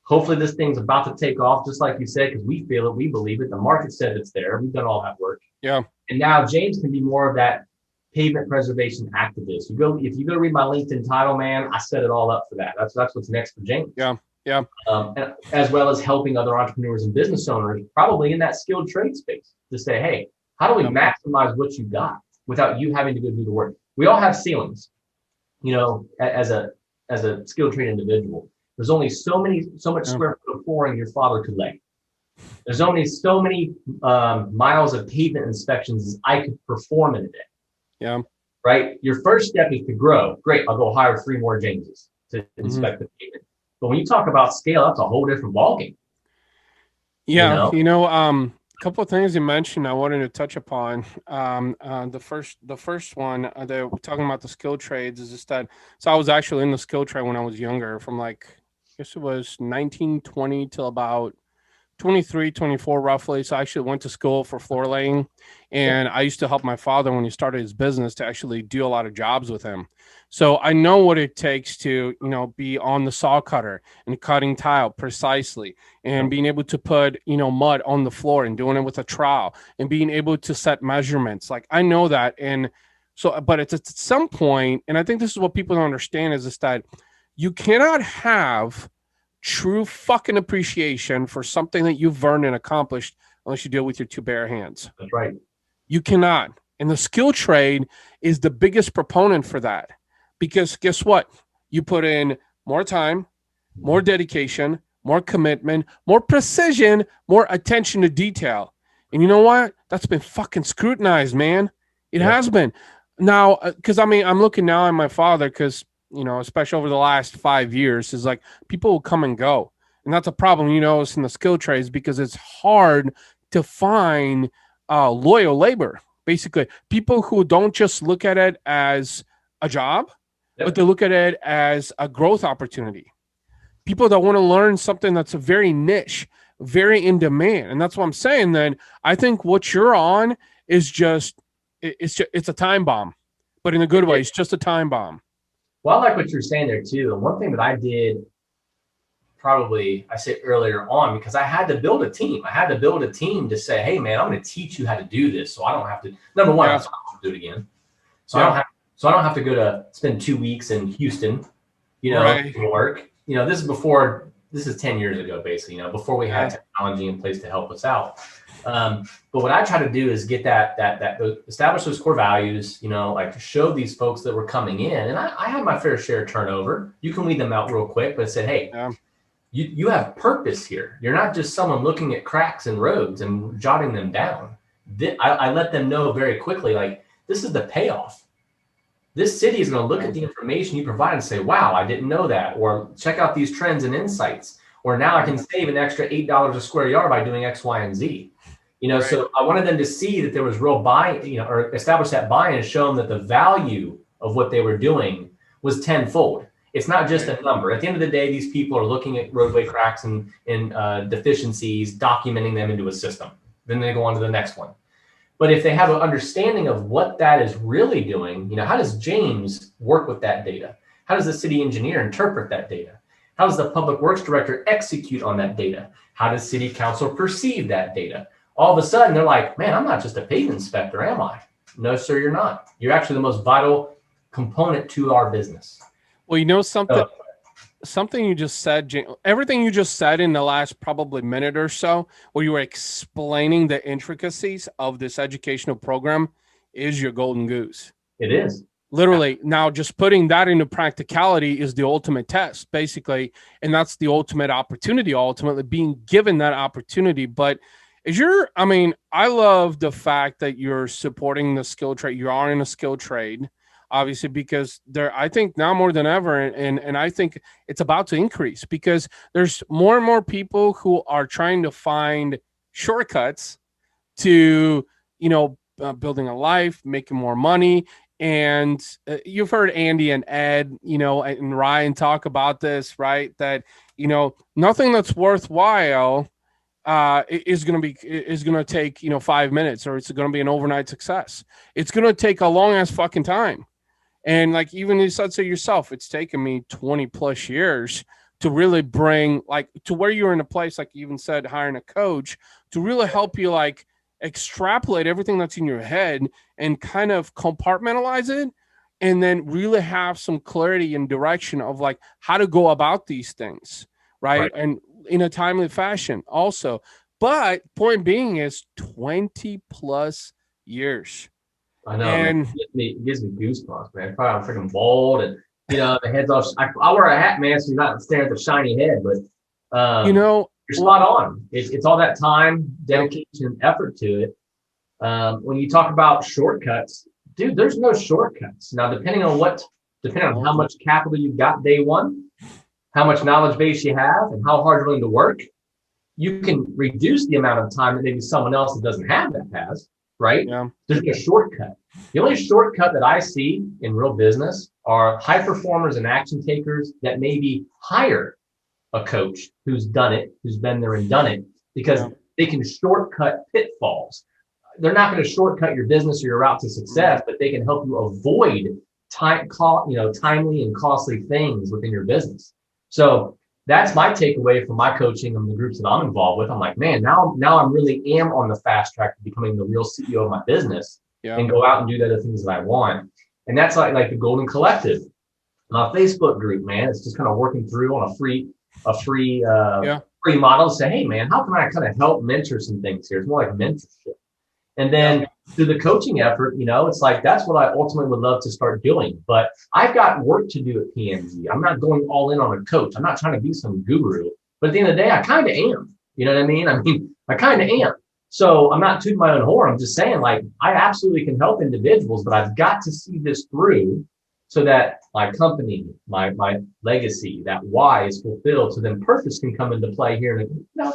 Speaker 2: Hopefully this thing's about to take off, just like you said, because we feel it, we believe it. The market said it's there. We've done all that work. Yeah. And now James can be more of that pavement preservation activist. If you go read my LinkedIn title, man, I set it all up for that. That's what's next for James.
Speaker 1: Yeah. Yeah.
Speaker 2: And as well as helping other entrepreneurs and business owners, probably in that skilled trade space, to say, hey, how do we maximize what you got without you having to go do the work? We all have ceilings, as a skilled trade individual. There's only so much square foot of flooring your father could lay. There's only so many miles of pavement inspections as I could perform in a day.
Speaker 1: Yeah.
Speaker 2: Right. Your first step is to grow. Great. I'll go hire 3 more Jameses to inspect the pavement. But when you talk about scale, that's a whole different ballgame.
Speaker 1: Yeah. A couple of things you mentioned I wanted to touch upon. The first one that we're talking about the skill trades is just that. So I was actually in the skill trade when I was younger, from like, I guess it was 1920 till about 23, 24 roughly. So I actually went to school for floor laying, and I used to help my father when he started his business to actually do a lot of jobs with him. So I know what it takes to, be on the saw cutter and cutting tile precisely, and being able to put, mud on the floor and doing it with a trowel, and being able to set measurements. Like, I know that. And so, but it's at some point, and I think this is what people don't understand, is that you cannot have true fucking appreciation for something that you've earned and accomplished unless you do it with your 2 bare hands.
Speaker 2: That's right.
Speaker 1: You cannot. And the skill trade is the biggest proponent for that, because guess what? You put in more time, more dedication, more commitment, more precision, more attention to detail. And you know what? That's been fucking scrutinized, man. It has been. Now, because I'm looking now at my father, because especially over the last 5 years, is like people will come and go. And that's a problem, it's in the skill trades, because it's hard to find loyal labor. Basically, people who don't just look at it as a job, but they look at it as a growth opportunity. People that want to learn something that's a very niche, very in demand. And that's what I'm saying. Then I think what you're on is it's a time bomb, but in a good way. It's just a time bomb.
Speaker 2: Well, I like what you're saying there too. And one thing that I did, I said earlier on, because I had to build a team. I had to build a team to say, hey man, I'm going to teach you how to do this. So I don't have to, number one, I don't have to do it again. So I don't have to go to spend 2 weeks in Houston, to work. This is 10 years ago, basically, before we had technology in place to help us out. But what I try to do is get that establish those core values, like show these folks that were coming in. And I had my fair share of turnover. You can weed them out real quick, but said, hey, you have purpose here. You're not just someone looking at cracks in roads and jotting them down. I let them know very quickly, like, this is the payoff. This city is going to look at the information you provide and say, wow, I didn't know that. Or check out these trends and insights. Or now I can save an extra $8 a square yard by doing X, Y, and Z. So I wanted them to see that there was real buy-in, or establish that buy-in and show them that the value of what they were doing was tenfold. It's not just a number. At the end of the day, these people are looking at roadway cracks and deficiencies, documenting them into a system. Then they go on to the next one. But if they have an understanding of what that is really doing, how does James work with that data? How does the city engineer interpret that data? How does the public works director execute on that data? How does city council perceive that data? All of a sudden, they're like, man, I'm not just a pavement inspector, am I? No, sir, you're not. You're actually the most vital component to our business.
Speaker 1: Well, something you just said, everything you just said in the last probably minute or so, where you were explaining the intricacies of this educational program, is your golden goose.
Speaker 2: It is.
Speaker 1: Literally. Now, just putting that into practicality is the ultimate test, basically. And that's the ultimate opportunity, ultimately being given that opportunity. But I love the fact that you're supporting the skill trade. You are in a skill trade, obviously, because I think now more than ever, and I think it's about to increase, because there's more and more people who are trying to find shortcuts to, building a life, making more money. And you've heard Andy and Ed, and Ryan talk about this, right? That, nothing that's worthwhile is going to take 5 minutes, or it's going to be an overnight success. It's going to take a long ass fucking time. And like, even you said so yourself, it's taken me 20 plus years to really bring, like, to where you're in a place, like you even said, hiring a coach to really help you, like, extrapolate everything that's in your head and kind of compartmentalize it, and then really have some clarity and direction of like how to go about these things, right? And in a timely fashion also. But point being is 20 plus years.
Speaker 2: I know,
Speaker 1: And
Speaker 2: man. It gives me goosebumps, man. Probably I'm freaking bald and the head's off. I wear a hat, man, so you're not staring at the shiny head, but you're spot on. It's all that time, dedication, effort to it. When you talk about shortcuts, dude, there's no shortcuts. Now, depending on how much capital you've got day one, how much knowledge base you have, and how hard you're willing to work, you can reduce the amount of time that maybe someone else that doesn't have that has, right?
Speaker 1: Yeah.
Speaker 2: There's a shortcut. The only shortcut that I see in real business are high performers and action takers that maybe hire a coach who's done it, who's been there and done it, because they can shortcut pitfalls. They're not going to shortcut your business or your route to success, but they can help you avoid timely and costly things within your business. So that's my takeaway from my coaching and the groups that I'm involved with. I'm like, man, now I'm really am on the fast track to becoming the real CEO of my business and go out and do the other things that I want. And that's like the Golden Collective, my Facebook group, man. It's just kind of working through on a free model to say, hey, man, how can I kind of help mentor some things here? It's more like mentorship. And then through the coaching effort, it's like, that's what I ultimately would love to start doing. But I've got work to do at PMG. I'm not going all in on a coach. I'm not trying to be some guru. But at the end of the day, I kind of am. You know what I mean? I kind of am. So I'm not tooting my own horn. I'm just saying, like, I absolutely can help individuals, but I've got to see this through so that my company, my legacy, that why is fulfilled. So then purpose can come into play here and down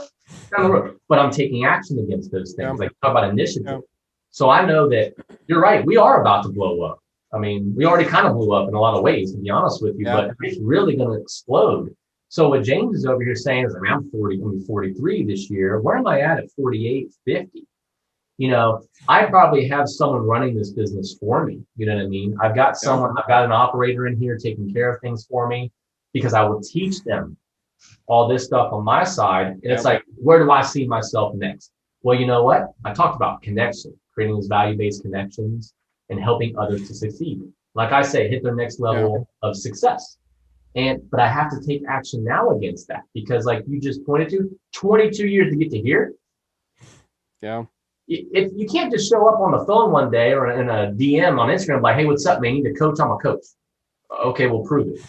Speaker 2: the road. But I'm taking action against those things. Like talk about initiative. So I know that you're right. We are about to blow up. I mean, we already kind of blew up in a lot of ways, to be honest with you, but it's really going to explode. So what James is over here saying is, I'm 43 this year. Where am I at 48, 50? I probably have someone running this business for me. You know what I mean? I've got an operator in here taking care of things for me because I will teach them all this stuff on my side. And it's like, where do I see myself next? Well, you know what? I talked about connection, creating those value-based connections and helping others to succeed. Like I say, hit their next level of success. But I have to take action now against that because like you just pointed to, 22 years to get to here.
Speaker 1: Yeah.
Speaker 2: If you can't just show up on the phone one day or in a DM on Instagram like, hey, what's up, man? You need a coach? I'm a coach. Okay, we'll prove it.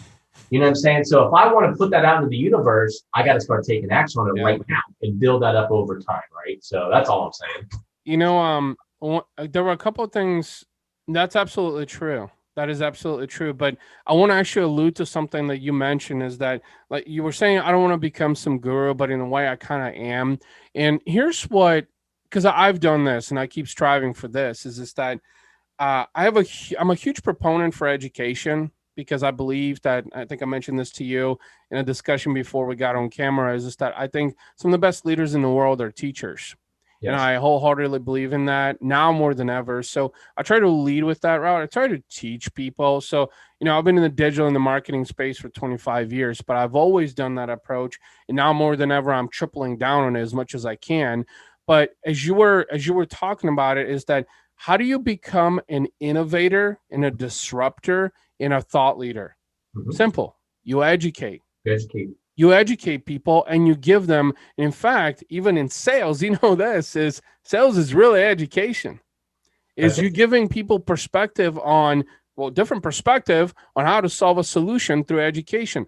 Speaker 2: You know what I'm saying? So if I want to put that out into the universe, I got to start taking action on it right now and build that up over time, right? So that's all I'm saying.
Speaker 1: There were a couple of things. That's absolutely true. That is absolutely true. But I want to actually allude to something that you mentioned is that, like you were saying, I don't want to become some guru, but in a way I kind of am. And here's what, because I've done this and I keep striving for this, is that I'm a huge proponent for education because I believe that, I think I mentioned this to you in a discussion before we got on camera, is that I think some of the best leaders in the world are teachers. Yes. And I wholeheartedly believe in that now more than ever. So I try to lead with that route. I try to teach people. So, I've been in the digital and the marketing space for 25 years, but I've always done that approach. And now more than ever, I'm tripling down on it as much as I can. But as you were talking about it, is that how do you become an innovator and a disruptor and a thought leader? Mm-hmm. Simple. You educate. You educate people and you give them, in fact, even in sales, sales is really education. Is you giving people different perspective on how to solve a solution through education.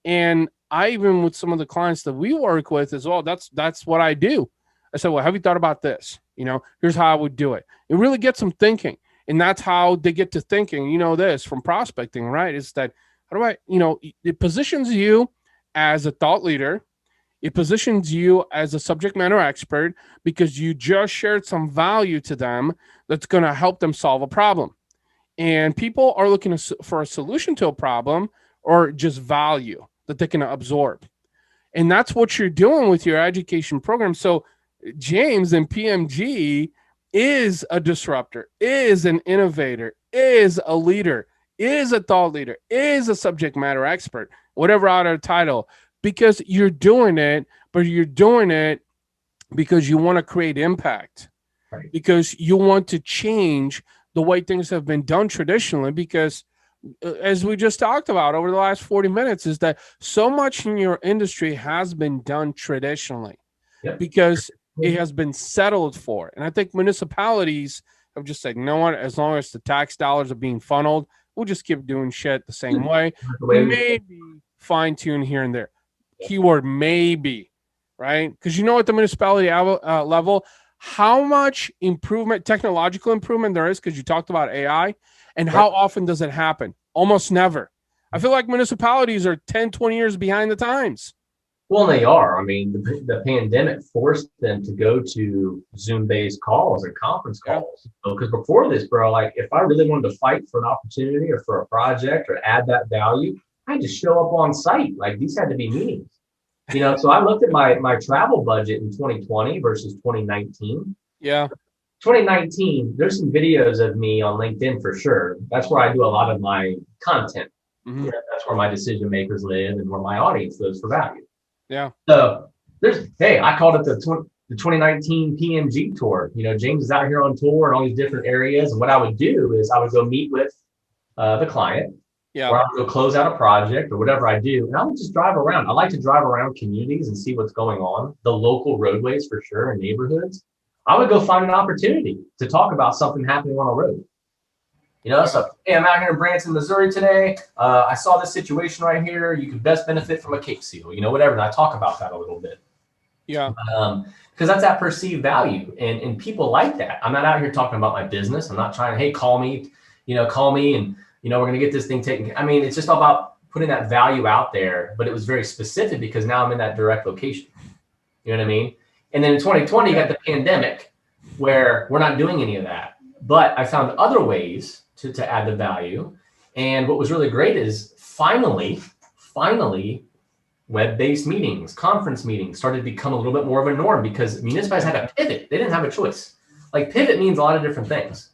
Speaker 1: And I, even with some of the clients that we work with as well, that's what I do. I said, well, have you thought about this? Here's how I would do it. It really gets them thinking. And that's how they get to thinking, this from prospecting, right? Is that, it positions you as a thought leader. It positions you as a subject matter expert because you just shared some value to them that's going to help them solve a problem. And people are looking for a solution to a problem or just value that they can absorb. And that's what you're doing with your education program. So James and PMG is a disruptor, is an innovator, is a leader, is a thought leader, is a subject matter expert, whatever other title, because you're doing it, but you're doing it because you want to create impact.
Speaker 2: Right.
Speaker 1: because you want to change the way things have been done traditionally. Because as we just talked about over the last 40 minutes, is that so much in your industry has been done traditionally
Speaker 2: Yep.
Speaker 1: because it has been settled for. And I think municipalities have just said, you know what, as long as the tax dollars are being funneled, we'll just keep doing shit the same way.
Speaker 2: The way we
Speaker 1: Maybe fine tune here and there. Keyword maybe, right? Because you know, at the municipality level, how much improvement, technological improvement there is, because you talked about AI, and how often does it happen? Almost never. I feel like municipalities are 10, 20 years behind the times.
Speaker 2: Well, they are. I mean, the pandemic forced them to go to Zoom-based calls and conference
Speaker 1: Yeah.
Speaker 2: calls. Because before this, bro, like if I really wanted to fight for an opportunity or for a project or add that value, I had to show up on site. Like these had to be meetings. So I looked at my travel budget in 2020 versus 2019.
Speaker 1: Yeah.
Speaker 2: 2019, there's some videos of me on LinkedIn for sure. That's where I do a lot of my content.
Speaker 1: Mhm.
Speaker 2: That's where my decision makers live and where my audience lives for value.
Speaker 1: Yeah.
Speaker 2: So I called it the 2019 PMG tour. James is out here on tour in all these different areas. And what I would do is I would go meet with the client,
Speaker 1: Yeah.
Speaker 2: or I would go close out a project or whatever I do. And I would just drive around. I like to drive around communities and see what's going on, the local roadways for sure, and neighborhoods. I would go find an opportunity to talk about something happening on a road. So, hey, I'm out here in Branson, Missouri today. I saw this situation right here. You could best benefit from a Cape Seal, whatever. And I talk about that a little bit.
Speaker 1: Yeah.
Speaker 2: Because that's that perceived value. And people like that. I'm not out here talking about my business. I'm not trying to, hey, call me and, we're going to get this thing taken. I mean, it's just all about putting that value out there. But it was very specific because now I'm in that direct location. You know what I mean? And then in 2020, you got the pandemic where we're not doing any of that. But I found other ways to add the value. And what was really great is finally, web-based meetings, conference meetings started to become a little bit more of a norm because municipalities had to pivot. They didn't have a choice. Like pivot means a lot of different things.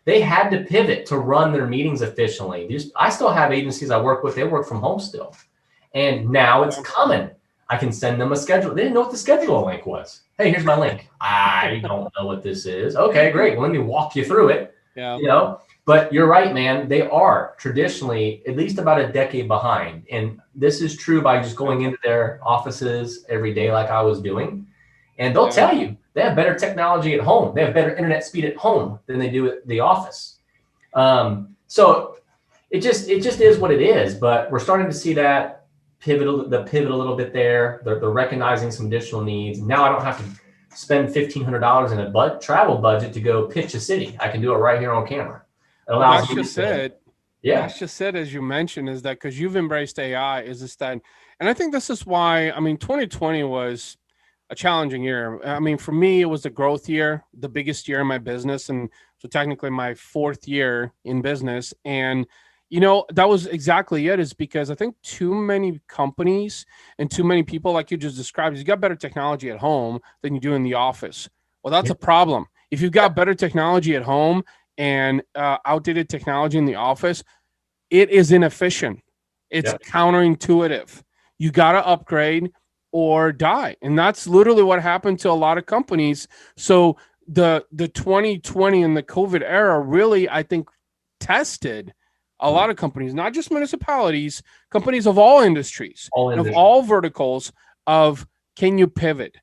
Speaker 2: They had to pivot to run their meetings efficiently. I still have agencies I work with. They work from home still. And now it's coming. I can send them a schedule. They didn't know what the schedule link was. Hey, here's my link. I don't know what this is. Okay, great. Well, let me walk you through it.
Speaker 1: Yeah.
Speaker 2: But you're right, man. They are traditionally at least about a decade behind. And this is true by just going into their offices every day like I was doing. And they'll tell you they have better technology at home. They have better internet speed at home than they do at the office. So it just is what it is. But we're starting to see that pivot a little bit there. They're recognizing some additional needs. Now I don't have to spend $1,500 in a travel budget to go pitch a city. I can do it right here on camera. It allows
Speaker 1: That's just it.
Speaker 2: Yeah.
Speaker 1: That's just it, as you mentioned, is that because you've embraced AI, is this that? And I think this is why, 2020 was a challenging year. I mean, for me, it was a growth year, the biggest year in my business. And so technically my 4th year in business. And that was exactly it, is because I think too many companies and too many people, like you just described, you got better technology at home than you do in the office. Well, that's a problem. If you've got better technology at home and outdated technology in the office, it is inefficient. It's counterintuitive. You got to upgrade or die. And that's literally what happened to a lot of companies. So the 2020 and the COVID era really, I think, tested a lot of companies, not just municipalities, companies of all industries, of all verticals, of can you pivot?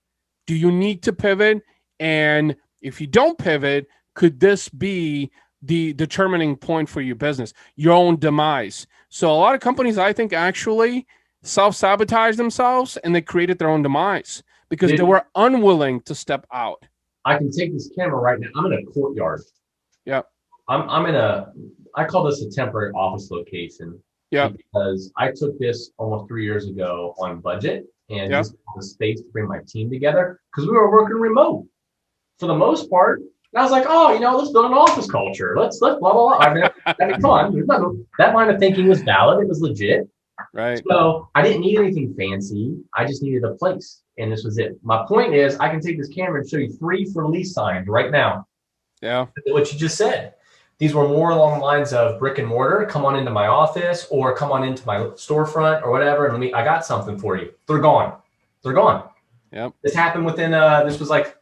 Speaker 1: Do you need to pivot? And if you don't pivot, could this be the determining point for your business, your own demise? So a lot of companies, I think, actually self-sabotage themselves and they created their own demise because they were unwilling to step out.
Speaker 2: I can take this camera right now. I'm in a courtyard.
Speaker 1: Yeah.
Speaker 2: I call this a temporary office location.
Speaker 1: Yeah.
Speaker 2: Because I took this almost 3 years ago on budget and just the space to bring my team together because we were working remote for the most part. And I was like, let's build an office culture. Let's blah, blah, blah. I mean, come on. That line of thinking was valid. It was legit.
Speaker 1: Right.
Speaker 2: So I didn't need anything fancy. I just needed a place. And this was it. My point is I can take this camera and show you 3 for lease signs right now.
Speaker 1: Yeah.
Speaker 2: What you just said. These were more along the lines of brick and mortar. Come on into my office or come on into my storefront or whatever. And I got something for you. They're gone. Yep. This happened within, this was like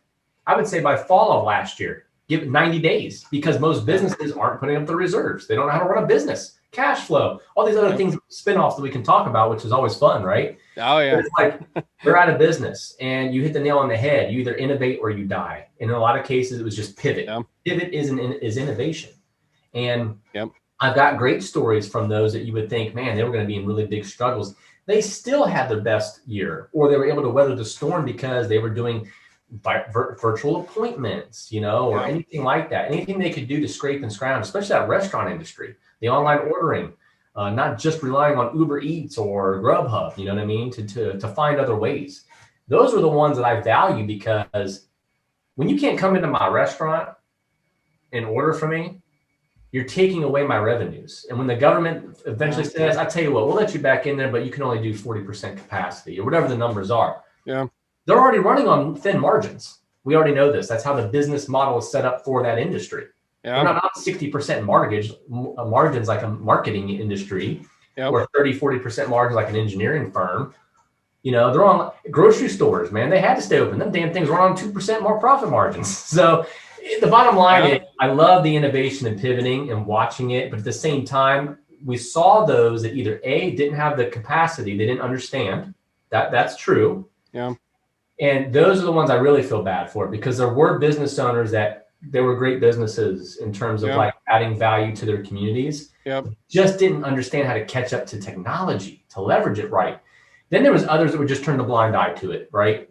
Speaker 2: I would say by fall of last year, give it 90 days, because most businesses aren't putting up the reserves. They don't know how to run a business, cash flow, all these other things, spinoffs that we can talk about, which is always fun, right?
Speaker 1: Oh yeah.
Speaker 2: But it's like they're out of business, and you hit the nail on the head. You either innovate or you die. And in a lot of cases, it was just pivot.
Speaker 1: Yeah.
Speaker 2: Pivot is innovation. And
Speaker 1: Yep.
Speaker 2: I've got great stories from those that you would think, man, they were going to be in really big struggles. They still had their best year, or they were able to weather the storm because they were doing virtual appointments, or anything like that. Anything they could do to scrape and scrounge, especially that restaurant industry, the online ordering, not just relying on Uber Eats or Grubhub, you know what I mean, to find other ways. Those are the ones that I value, because when you can't come into my restaurant and order from me, you're taking away my revenues. And when the government eventually says, I tell you what, we'll let you back in there, but you can only do 40% capacity, or whatever the numbers are.
Speaker 1: Yeah.
Speaker 2: They're already running on thin margins. We already know this. That's how the business model is set up for that industry. Yeah. They're not 60% margins like a marketing industry, or 30, 40% margins like an engineering firm. They're on grocery stores, man. They had to stay open. Them damn things run on 2% more profit margins. So the bottom line is, I love the innovation and pivoting and watching it, but at the same time, we saw those that either A, didn't have the capacity, they didn't understand. That's true.
Speaker 1: Yeah.
Speaker 2: And those are the ones I really feel bad for, because there were business owners that they were great businesses in terms of like adding value to their communities. Just didn't understand how to catch up to technology, to leverage it right. Then there was others that would just turn the blind eye to it, right?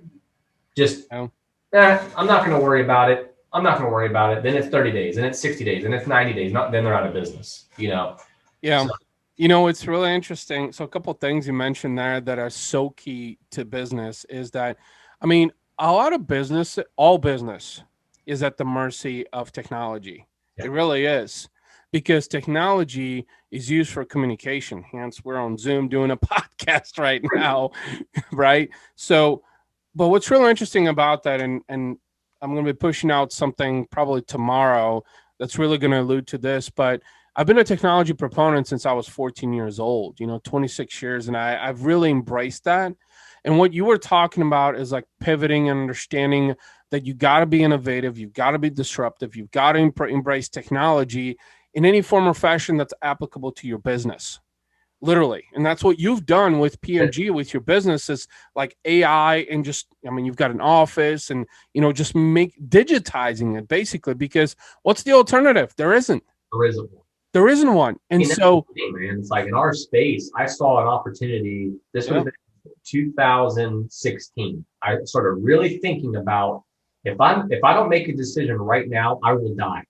Speaker 2: Just, I'm not going to worry about it. I'm not going to worry about it. Then it's 30 days, and it's 60 days, and it's 90 days. Then they're out of business, Yeah.
Speaker 1: So. It's really interesting. So a couple of things you mentioned there that are so key to business is that, a lot of business, all business is at the mercy of technology. Yeah. It really is, because technology is used for communication. Hence, we're on Zoom doing a podcast right now, right? So, but what's really interesting about that, and I'm going to be pushing out something probably tomorrow that's really going to allude to this, but I've been a technology proponent since I was 14 years old, 26 years, and I've really embraced that. And what you were talking about is like pivoting and understanding that you got to be innovative, you've got to be disruptive, you've got to embrace technology in any form or fashion that's applicable to your business. Literally. And that's what you've done with PMG, with your businesses, like AI, and just, you've got an office and, just digitizing it basically, because what's the alternative? There isn't. There isn't one. And so,
Speaker 2: man, it's like in our space, I saw an opportunity. This was 2016. I started really thinking about, if I don't make a decision right now, I will die,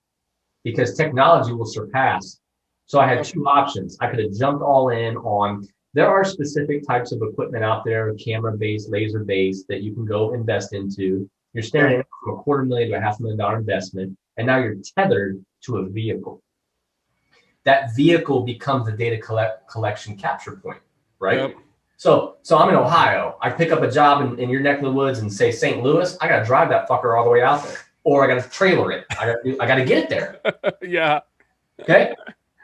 Speaker 2: because technology will surpass. So I had two options. I could have jumped all in on, there are specific types of equipment out there, camera-based, laser-based, that you can go invest into. You're staring at from $250,000 to $500,000 investment, and now you're tethered to a vehicle. That vehicle becomes the data collection capture point, right? Yep. So I'm in Ohio. I pick up a job in your neck of the woods and say St. Louis. I got to drive that fucker all the way out there, or I got to trailer it. I got to get it there.
Speaker 1: Yeah.
Speaker 2: Okay.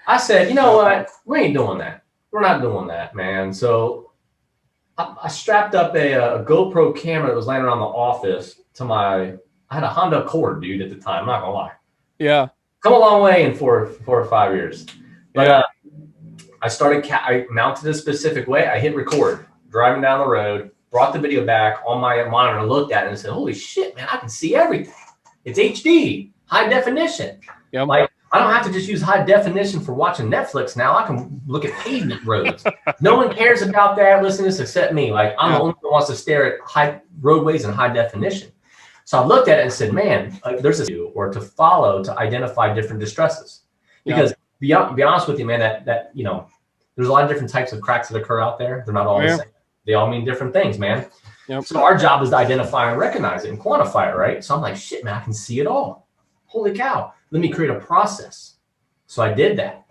Speaker 2: I said, you know what? We ain't doing that. We're not doing that, man. So I strapped up a GoPro camera that was laying around the office to I had a Honda Accord, dude, at the time. I'm not gonna lie.
Speaker 1: Yeah.
Speaker 2: Come a long way in four or 5 years. But I mounted a specific way. I hit record, driving down the road, brought the video back on my monitor, looked at it, and said, holy shit, man, I can see everything. It's HD, high definition.
Speaker 1: Yep.
Speaker 2: Like, I don't have to just use high definition for watching Netflix now. I can look at pavement roads. No one cares about that, listen to this, except me. Like, I'm the only one who wants to stare at high roadways in high definition. So I looked at it and said, man, there's a or to follow to identify different distresses. Because be honest with you, man, that there's a lot of different types of cracks that occur out there. They're not all the same. They all mean different things, man.
Speaker 1: Yep.
Speaker 2: So our job is to identify and recognize it and quantify it, right? So I'm like, shit, man, I can see it all. Holy cow. Let me create a process. So I did that.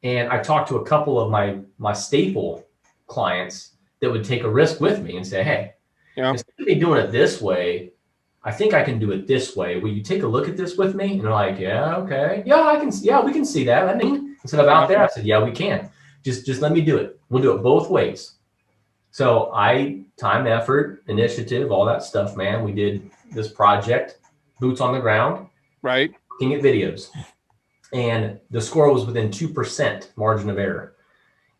Speaker 2: And I talked to a couple of my staple clients that would take a risk with me and say, hey, instead of me doing it this way, I think I can do it this way. Will you take a look at this with me? And they're like, yeah, okay. Yeah, we can see that. I mean, instead of out there, I said, yeah, we can. Just let me do it. We'll do it both ways. So time, effort, initiative, all that stuff, man. We did this project. boots on the ground,
Speaker 1: Right.
Speaker 2: looking at videos. And the score was within 2% margin of error.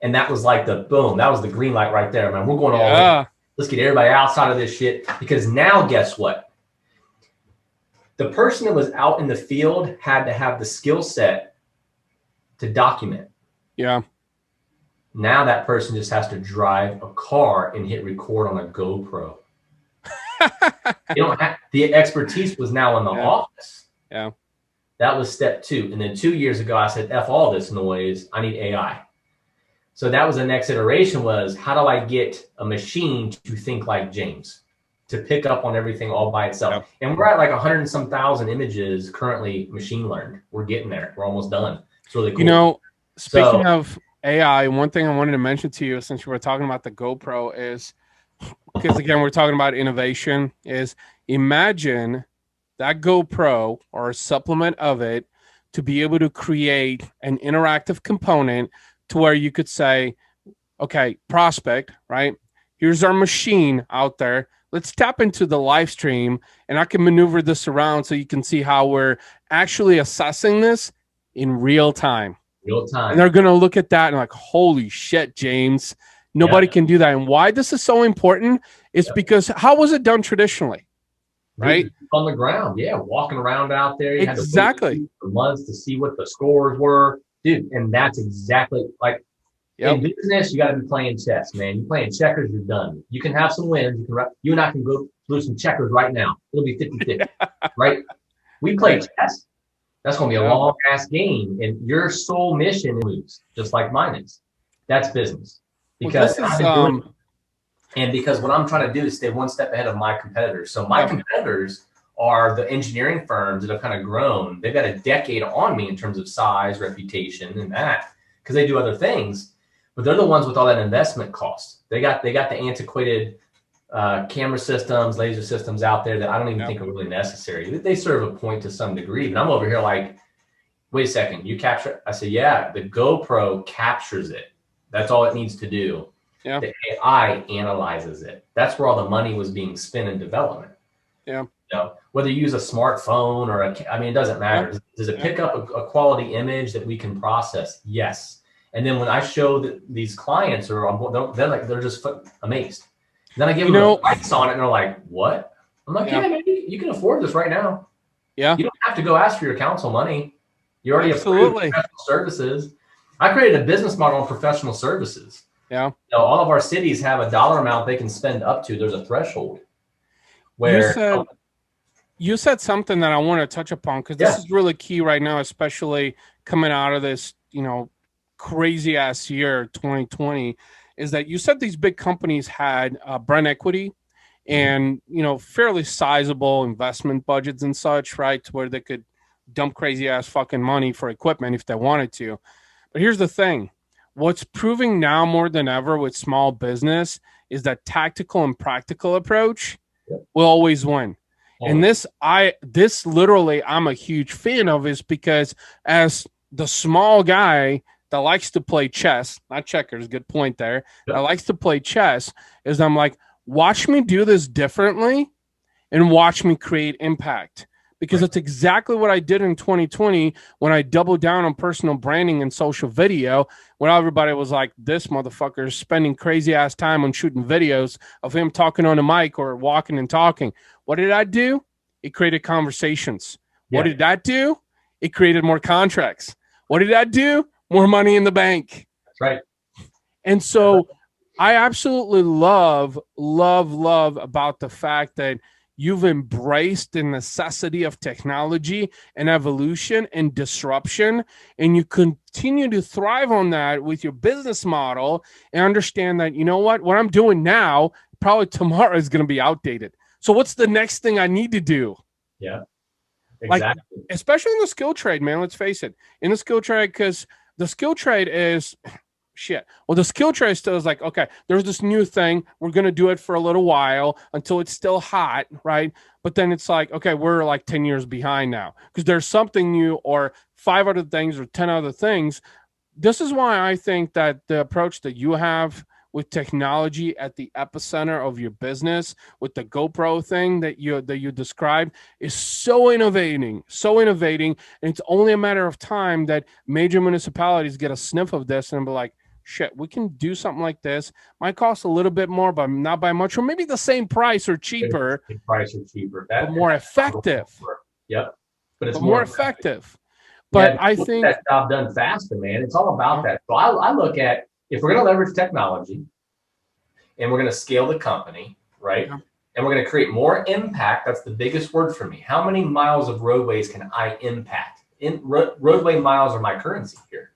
Speaker 2: And that was like the boom, that was the green light right there, man. We're going all in. Let's get everybody outside of this shit. Because now, guess what? The person that was out in the field had to have the skill set to document.
Speaker 1: Yeah.
Speaker 2: Now that person just has to drive a car and hit record on a GoPro. You don't have, the expertise was now in the office.
Speaker 1: Yeah.
Speaker 2: That was step 2. And then 2 years ago, I said, F all this noise. I need AI. So that was the next iteration, was how do I get a machine to think like James, to pick up on everything all by itself? Yep. And we're at like 100 and some thousand images currently machine learned. We're getting there. We're almost done. It's really cool.
Speaker 1: You know, speaking of AI, one thing I wanted to mention to you, since you were talking about the GoPro, is, because again, we're talking about innovation, is imagine that GoPro or a supplement of it to be able to create an interactive component to where you could say, okay, prospect, right? Here's our machine out there. Let's tap into the live stream and I can maneuver this around so you can see how we're actually assessing this in real time.
Speaker 2: Real time.
Speaker 1: And they're going to look at that and like, holy shit, James, nobody can do that. And why this is so important is because how was it done traditionally? Right?
Speaker 2: On the ground. Yeah. Walking around out there. You
Speaker 1: exactly.
Speaker 2: Had to wait for months to see what the scores were. Dude, and that's exactly like in business, you got to be playing chess, man. You're playing checkers, you're done. You can have some wins. You and I can go through some checkers right now. It'll be 50-50, right? We play chess. That's going to be a long-ass game, and your sole mission moves, just like mine is. That's business. Because because what I'm trying to do is stay one step ahead of my competitors. So my competitors are the engineering firms that have kind of grown. They've got a decade on me in terms of size, reputation, and that, because they do other things, but they're the ones with all that investment cost. They got the antiquated camera systems, laser systems out there that I don't even think are really necessary. They serve a point to some degree, but I'm over here like, wait a second, you capture? I said, yeah, the GoPro captures it. That's all it needs to do. Yeah. The AI analyzes it. That's where all the money was being spent in development.
Speaker 1: Yeah.
Speaker 2: You know, whether you use a smartphone or it doesn't matter. Does it pick up a quality image that we can process? Yes. And then when I show these clients they're just amazed. Then I give them the price on it and they're like, what? I'm like, yeah, man, you can afford this right now.
Speaker 1: Yeah.
Speaker 2: You don't have to go ask for your counsel money. You already have professional services. I created a business model on professional services.
Speaker 1: Yeah.
Speaker 2: You know, all of our cities have a dollar amount they can spend up to. There's a threshold. Where
Speaker 1: you said something that I want to touch upon, because this is really key right now, especially coming out of this, crazy ass year 2020, is that you said these big companies had brand equity and fairly sizable investment budgets and such, right, to where they could dump crazy ass fucking money for equipment if they wanted to. But here's the thing. What's proving now more than ever with small business is that tactical and practical approach will always win. And this literally I'm a huge fan of, is because as the small guy that likes to play chess, not checkers, good point there, that likes to play chess, is I'm like, watch me do this differently and watch me create impact. Because it's exactly what I did in 2020 when I doubled down on personal branding and social video, when everybody was like, this motherfucker is spending crazy ass time on shooting videos of him talking on a mic or walking and talking. What did I do? It created conversations. Yeah. What did that do? It created more contracts. What did that do? More money in the bank.
Speaker 2: That's right.
Speaker 1: And so I absolutely love about the fact that you've embraced the necessity of technology and evolution and disruption, and you continue to thrive on that with your business model and understand that, what I'm doing now, probably tomorrow is going to be outdated. So what's the next thing I need to do?
Speaker 2: Yeah, exactly.
Speaker 1: Like, especially in the skill trade, man, let's face it. In the skill trade, because the skill trade is... shit. Well, the skill trade still is like, okay, there's this new thing. We're going to do it for a little while until it's still hot, right? But then it's like, okay, we're like 10 years behind now because there's something new or 5 other things or 10 other things. This is why I think that the approach that you have with technology at the epicenter of your business, with the GoPro thing that you described, is so innovating, and it's only a matter of time that major municipalities get a sniff of this and be like, shit, we can do something like this. Might cost a little bit more, but not by much, or maybe the same price or cheaper, but more effective.
Speaker 2: Yep. But it's
Speaker 1: more effective. But I think
Speaker 2: that job done faster, man. It's all about that. So I look at, if we're going to leverage technology and we're going to scale the company, right? Yeah. And we're going to create more impact. That's the biggest word for me. How many miles of roadways can I impact? Roadway miles are my currency here.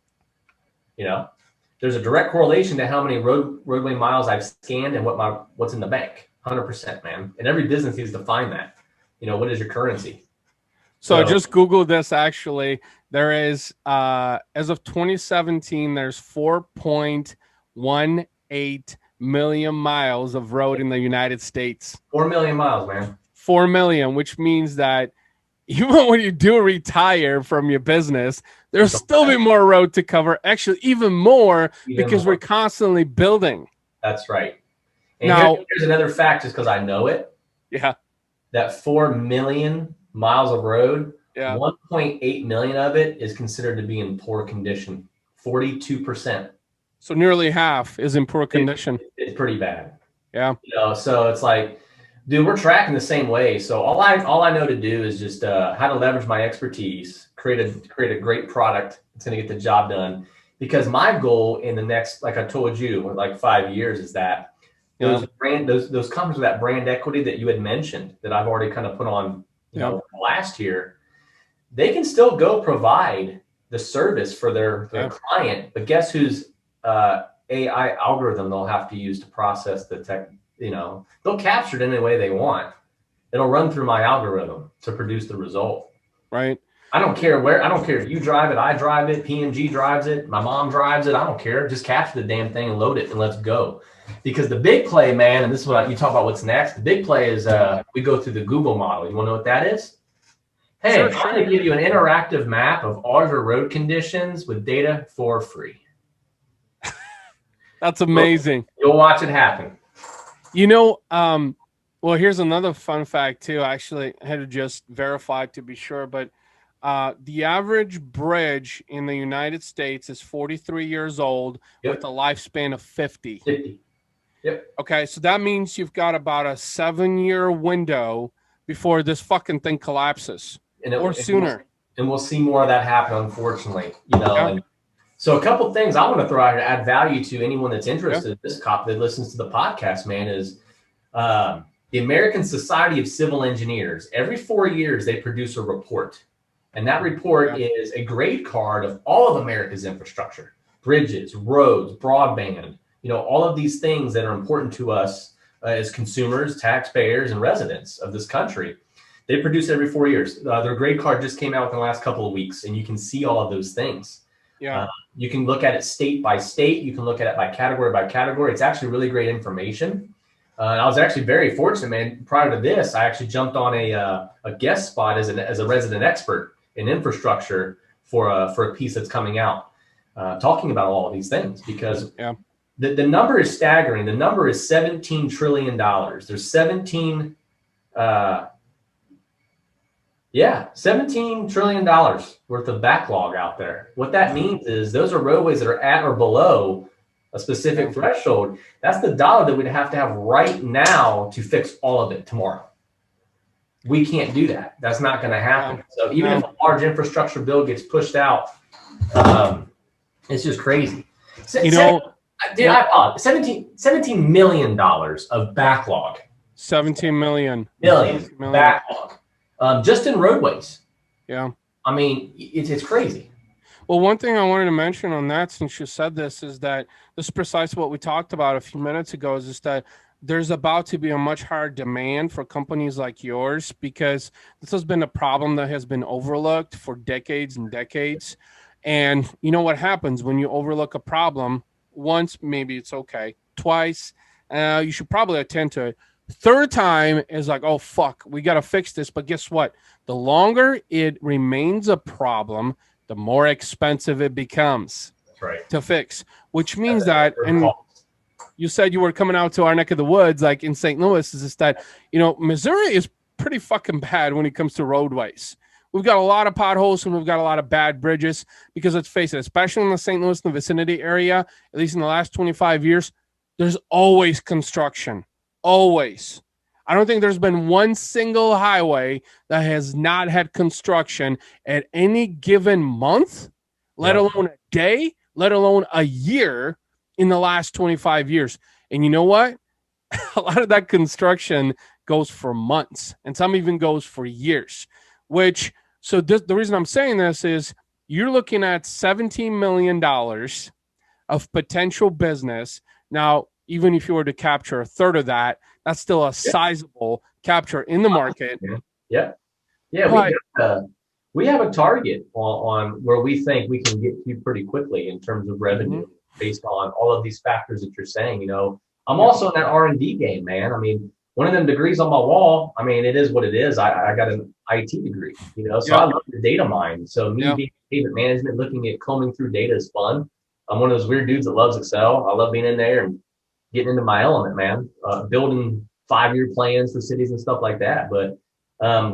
Speaker 2: You know, there's a direct correlation to how many roadway miles I've scanned and what's in the bank. 100%, man. And every business needs to find that. You know, what is your currency?
Speaker 1: So I just Googled this, actually. There is, as of 2017, there's 4.18 million miles of road in the United States.
Speaker 2: 4 million miles, man.
Speaker 1: 4 million, which means that even when you do retire from your business, there's still be more road to cover. Actually, even more, because we're constantly building.
Speaker 2: That's right. And now, here's another fact, just because I know it.
Speaker 1: Yeah.
Speaker 2: That 4 million miles of road,
Speaker 1: yeah,
Speaker 2: 1.8 million of it is considered to be in poor condition. 42%.
Speaker 1: So nearly half is in poor condition.
Speaker 2: It's pretty bad.
Speaker 1: Yeah.
Speaker 2: You know, so it's like, dude, we're tracking the same way. So all I know to do is just how to leverage my expertise, create a great product that's going to get the job done. Because my goal in the next, like I told you, like 5 years, is that those companies with that brand equity that you had mentioned, that I've already kind of put on, you know, last year, they can still go provide the service for their client, but guess whose AI algorithm they'll have to use to process the tech. You know, they'll capture it any way they want. It'll run through my algorithm to produce the result.
Speaker 1: Right.
Speaker 2: I don't care where. I don't care if you drive it, I drive it, P&G drives it, my mom drives it. I don't care. Just capture the damn thing and load it and let's go. Because the big play, man, and this is what you talk about. What's next? The big play is we go through the Google model. You want to know what that is? Hey, I'm going to give you an interactive map of all your road conditions with data for free.
Speaker 1: That's amazing.
Speaker 2: You'll watch it happen.
Speaker 1: You know, well, here's another fun fact too. Actually, I had to just verify to be sure, but the average bridge in the United States is 43 years old with a lifespan of 50.
Speaker 2: 50. Yep.
Speaker 1: Okay, so that means you've got about a 7-year window before this fucking thing collapses, or sooner.
Speaker 2: And we'll see more of that happen, unfortunately. You know. Yeah. And so a couple of things I want to throw out here to add value to anyone that's interested in this cop that listens to the podcast, man, is the American Society of Civil Engineers. Every 4 years, they produce a report. And that report is a grade card of all of America's infrastructure, bridges, roads, broadband, you know, all of these things that are important to us as consumers, taxpayers, and residents of this country. They produce it every 4 years. Their grade card just came out in the last couple of weeks, and you can see all of those things.
Speaker 1: Yeah.
Speaker 2: You can look at it state by state. You can look at it by category. It's actually really great information. I was actually very fortunate, man. Prior to this, I actually jumped on a guest spot as a resident expert in infrastructure for a piece that's coming out, talking about all of ththese things, because the number is staggering. The number is $17 trillion. There's $17 trillion worth of backlog out there. What that means is those are roadways that are at or below a specific threshold. That's the dollar that we'd have to have right now to fix all of it tomorrow. We can't do that. That's not going to happen. So even if a large infrastructure bill gets pushed out, it's just crazy.
Speaker 1: You know,
Speaker 2: dude, I apologize. $17 million of backlog.
Speaker 1: 17 million
Speaker 2: backlog. Just in roadways.
Speaker 1: Yeah.
Speaker 2: I mean, it's crazy.
Speaker 1: Well, one thing I wanted to mention on that, since you said this, is that this is precisely what we talked about a few minutes ago, is that there's about to be a much higher demand for companies like yours, because this has been a problem that has been overlooked for decades and decades. And you know what happens when you overlook a problem once? Maybe it's okay. Twice, you should probably attend to it. Third time is like, oh, fuck, we got to fix this. But guess what? The longer it remains a problem, the more expensive it becomes to fix, which means that, and you said you were coming out to our neck of the woods, like in St. Louis, is that, you know, Missouri is pretty fucking bad when it comes to roadways. We've got a lot of potholes and we've got a lot of bad bridges because, let's face it, especially in the St. Louis and the vicinity area, at least in the last 25 years, there's always construction. Always. I don't think there's been one single highway that has not had construction at any given month, let alone a day, let alone a year in the last 25 years. And you know what? A lot of that construction goes for months and some even goes for years, which, so this, the reason I'm saying this is you're looking at $17 million of potential business. Now, even if you were to capture a third of that, that's still a sizable capture in the market.
Speaker 2: Yeah. We have a target on where we think we can get to pretty quickly in terms of revenue based on all of these factors that you're saying. You know, I'm also in that R&D game, man. I mean, one of them degrees on my wall, I mean, it is what it is. I got an IT degree, you know, so I love the data mine. So me being payment management, looking at combing through data is fun. I'm one of those weird dudes that loves Excel. I love being in there and getting into my element, man, building 5-year plans for cities and stuff like that. But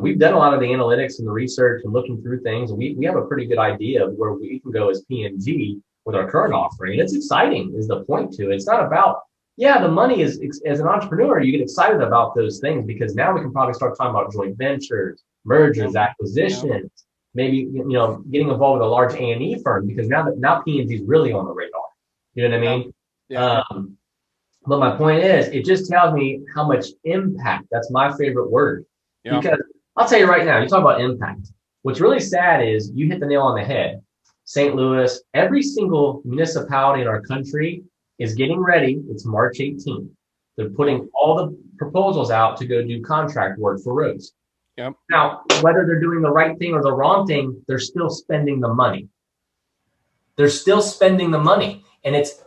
Speaker 2: we've done a lot of the analytics and the research and looking through things. And we have a pretty good idea of where we can go as P&G with our current offering. And it's exciting is the point to it. It's not about, the money is, as an entrepreneur, you get excited about those things because now we can probably start talking about joint ventures, mergers, acquisitions, maybe, you know, getting involved with a large A&E firm because now P&G is really on the radar. You know what I mean? But my point is, it just tells me how much impact. That's my favorite word. Because I'll tell you right now, you talk about impact. What's really sad is you hit the nail on the head. St. Louis, every single municipality in our country is getting ready. It's March 18th. They're putting all the proposals out to go do contract work for roads. Now, whether they're doing the right thing or the wrong thing, they're still spending the money. They're still spending the money. And it's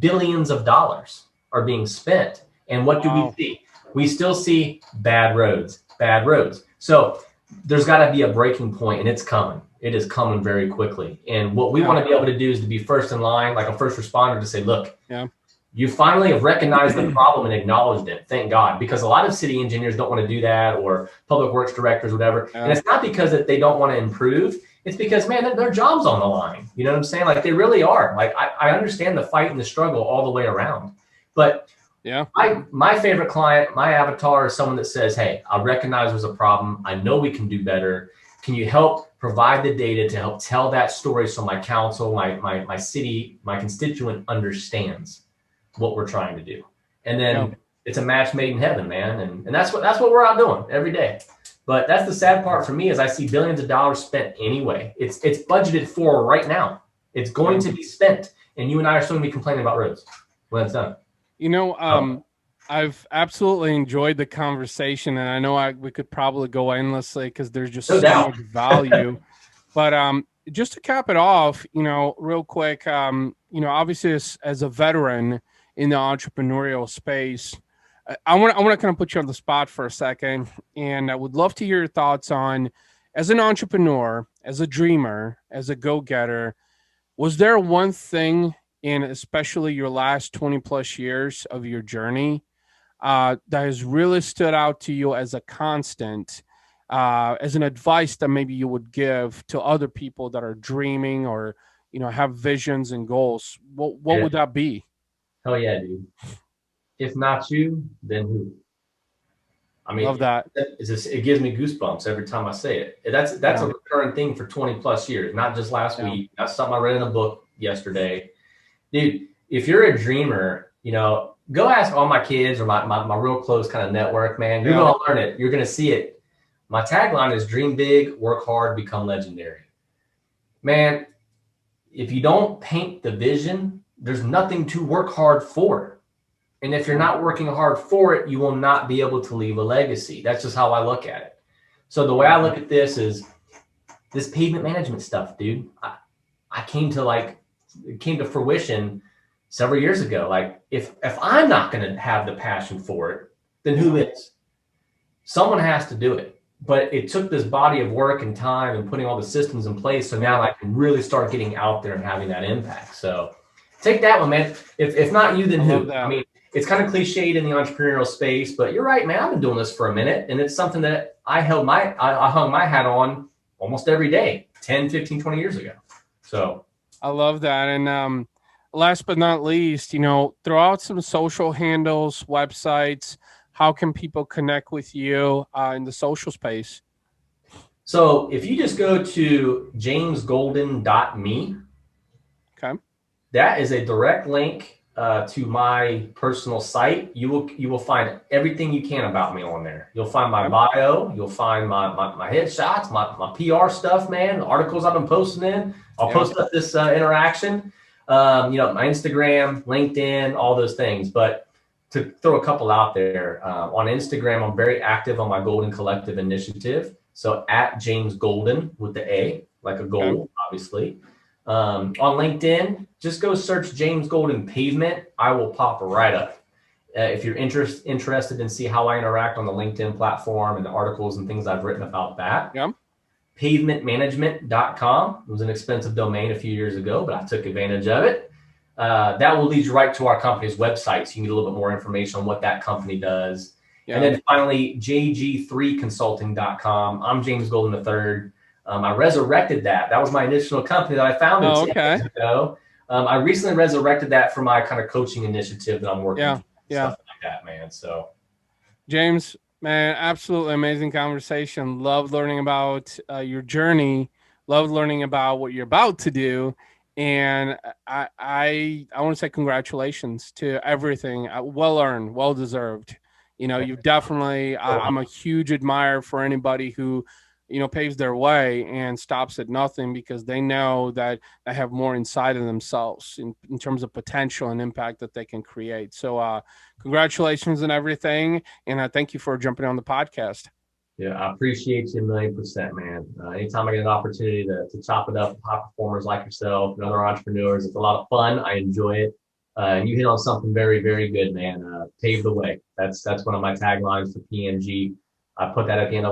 Speaker 2: billions of dollars are being spent. And what do we see? We still see bad roads. So there's got to be a breaking point, and it's coming. It is coming very quickly. And what we want to be able to do is to be first in line, like a first responder, to say, look, you finally have recognized the problem and acknowledged it. Thank God, because a lot of city engineers don't want to do that, or public works directors, whatever. And it's not because that they don't want to improve. It's because, man, their job's on the line. You know what I'm saying? Like, they really are. Like, I understand the fight and the struggle all the way around. But my favorite client, my avatar, is someone that says, hey, I recognize there's a problem. I know we can do better. Can you help provide the data to help tell that story so my council, my city, my constituent understands what we're trying to do? And then it's a match made in heaven, man. And that's what we're out doing every day. But that's the sad part for me, is I see billions of dollars spent anyway. It's budgeted for right now. It's going to be spent. And you and I are still going to be complaining about roads when it's done.
Speaker 1: You know, I've absolutely enjoyed the conversation, and I know we could probably go endlessly because there's just so much value. But just to cap it off, you know, real quick, you know, obviously as a veteran in the entrepreneurial space, I want to kind of put you on the spot for a second, and I would love to hear your thoughts on, as an entrepreneur, as a dreamer, as a go-getter, was there one thing in especially your last 20 plus years of your journey that has really stood out to you as a constant, as an advice that maybe you would give to other people that are dreaming or, you know, have visions and goals? What would that be?
Speaker 2: Hell yeah, dude. If not you, then who? I mean,
Speaker 1: love that.
Speaker 2: It gives me goosebumps every time I say it. That's a recurring thing for 20 plus years, not just last week. That's something I read in a book yesterday. Dude, if you're a dreamer, you know, go ask all my kids or my real close kind of network, man. You're going to learn it. You're going to see it. My tagline is dream big, work hard, become legendary. Man, if you don't paint the vision, there's nothing to work hard for. And if you're not working hard for it, you will not be able to leave a legacy. That's just how I look at it. So the way I look at this is this pavement management stuff, dude. I came to fruition several years ago. Like, if I'm not going to have the passion for it, then who is? Someone has to do it. But it took this body of work and time and putting all the systems in place. So now I can really start getting out there and having that impact. So take that one, man. If not you, then who? I mean, it's kind of cliched in the entrepreneurial space, but you're right, man. I've been doing this for a minute, and it's something that I hung my hat on almost every day 10, 15, 20 years ago. So
Speaker 1: I love that. And last but not least, throw out some social handles, websites. How can people connect with you in the social space?
Speaker 2: So if you just go to jamesgolden.me,
Speaker 1: Okay.
Speaker 2: that is a direct link to my personal site. You will find everything you can about me on there. You'll find my bio. You'll find my headshots, my PR stuff, man. The articles I've been posting in. I'll post up this interaction. My Instagram, LinkedIn, all those things. But to throw a couple out there, on Instagram, I'm very active on my Golden Collective initiative. So at James Golden with the A, like a goal, obviously. On LinkedIn, just go search James Golden Pavement. I will pop right up. If you're interested in see how I interact on the LinkedIn platform and the articles and things I've written about that.
Speaker 1: Yeah.
Speaker 2: Pavementmanagement.com. It was an expensive domain a few years ago, but I took advantage of it. That will lead you right to our company's website, so you can get a little bit more information on what that company does. Yeah. And then finally, jg3consulting.com. I'm James Golden III. I resurrected that. That was my initial company that I founded 10 years ago. I recently resurrected that for my kind of coaching initiative that I'm working on. Stuff like that, man. So,
Speaker 1: James, man, absolutely amazing conversation. Love learning about your journey. Love learning about what you're about to do. And I want to say congratulations to everything. Well earned, well deserved. You've definitely, I'm a huge admirer for anybody who, paves their way and stops at nothing, because they know that they have more inside of themselves in terms of potential and impact that they can create. So congratulations and everything. And thank you for jumping on the podcast.
Speaker 2: Yeah, I appreciate you 1,000,000%, man. Anytime I get an opportunity to chop it up with high performers like yourself and other entrepreneurs, it's a lot of fun. I enjoy it. And you hit on something very, very good, man. Pave the way. That's one of my taglines for PNG. I put that at the end of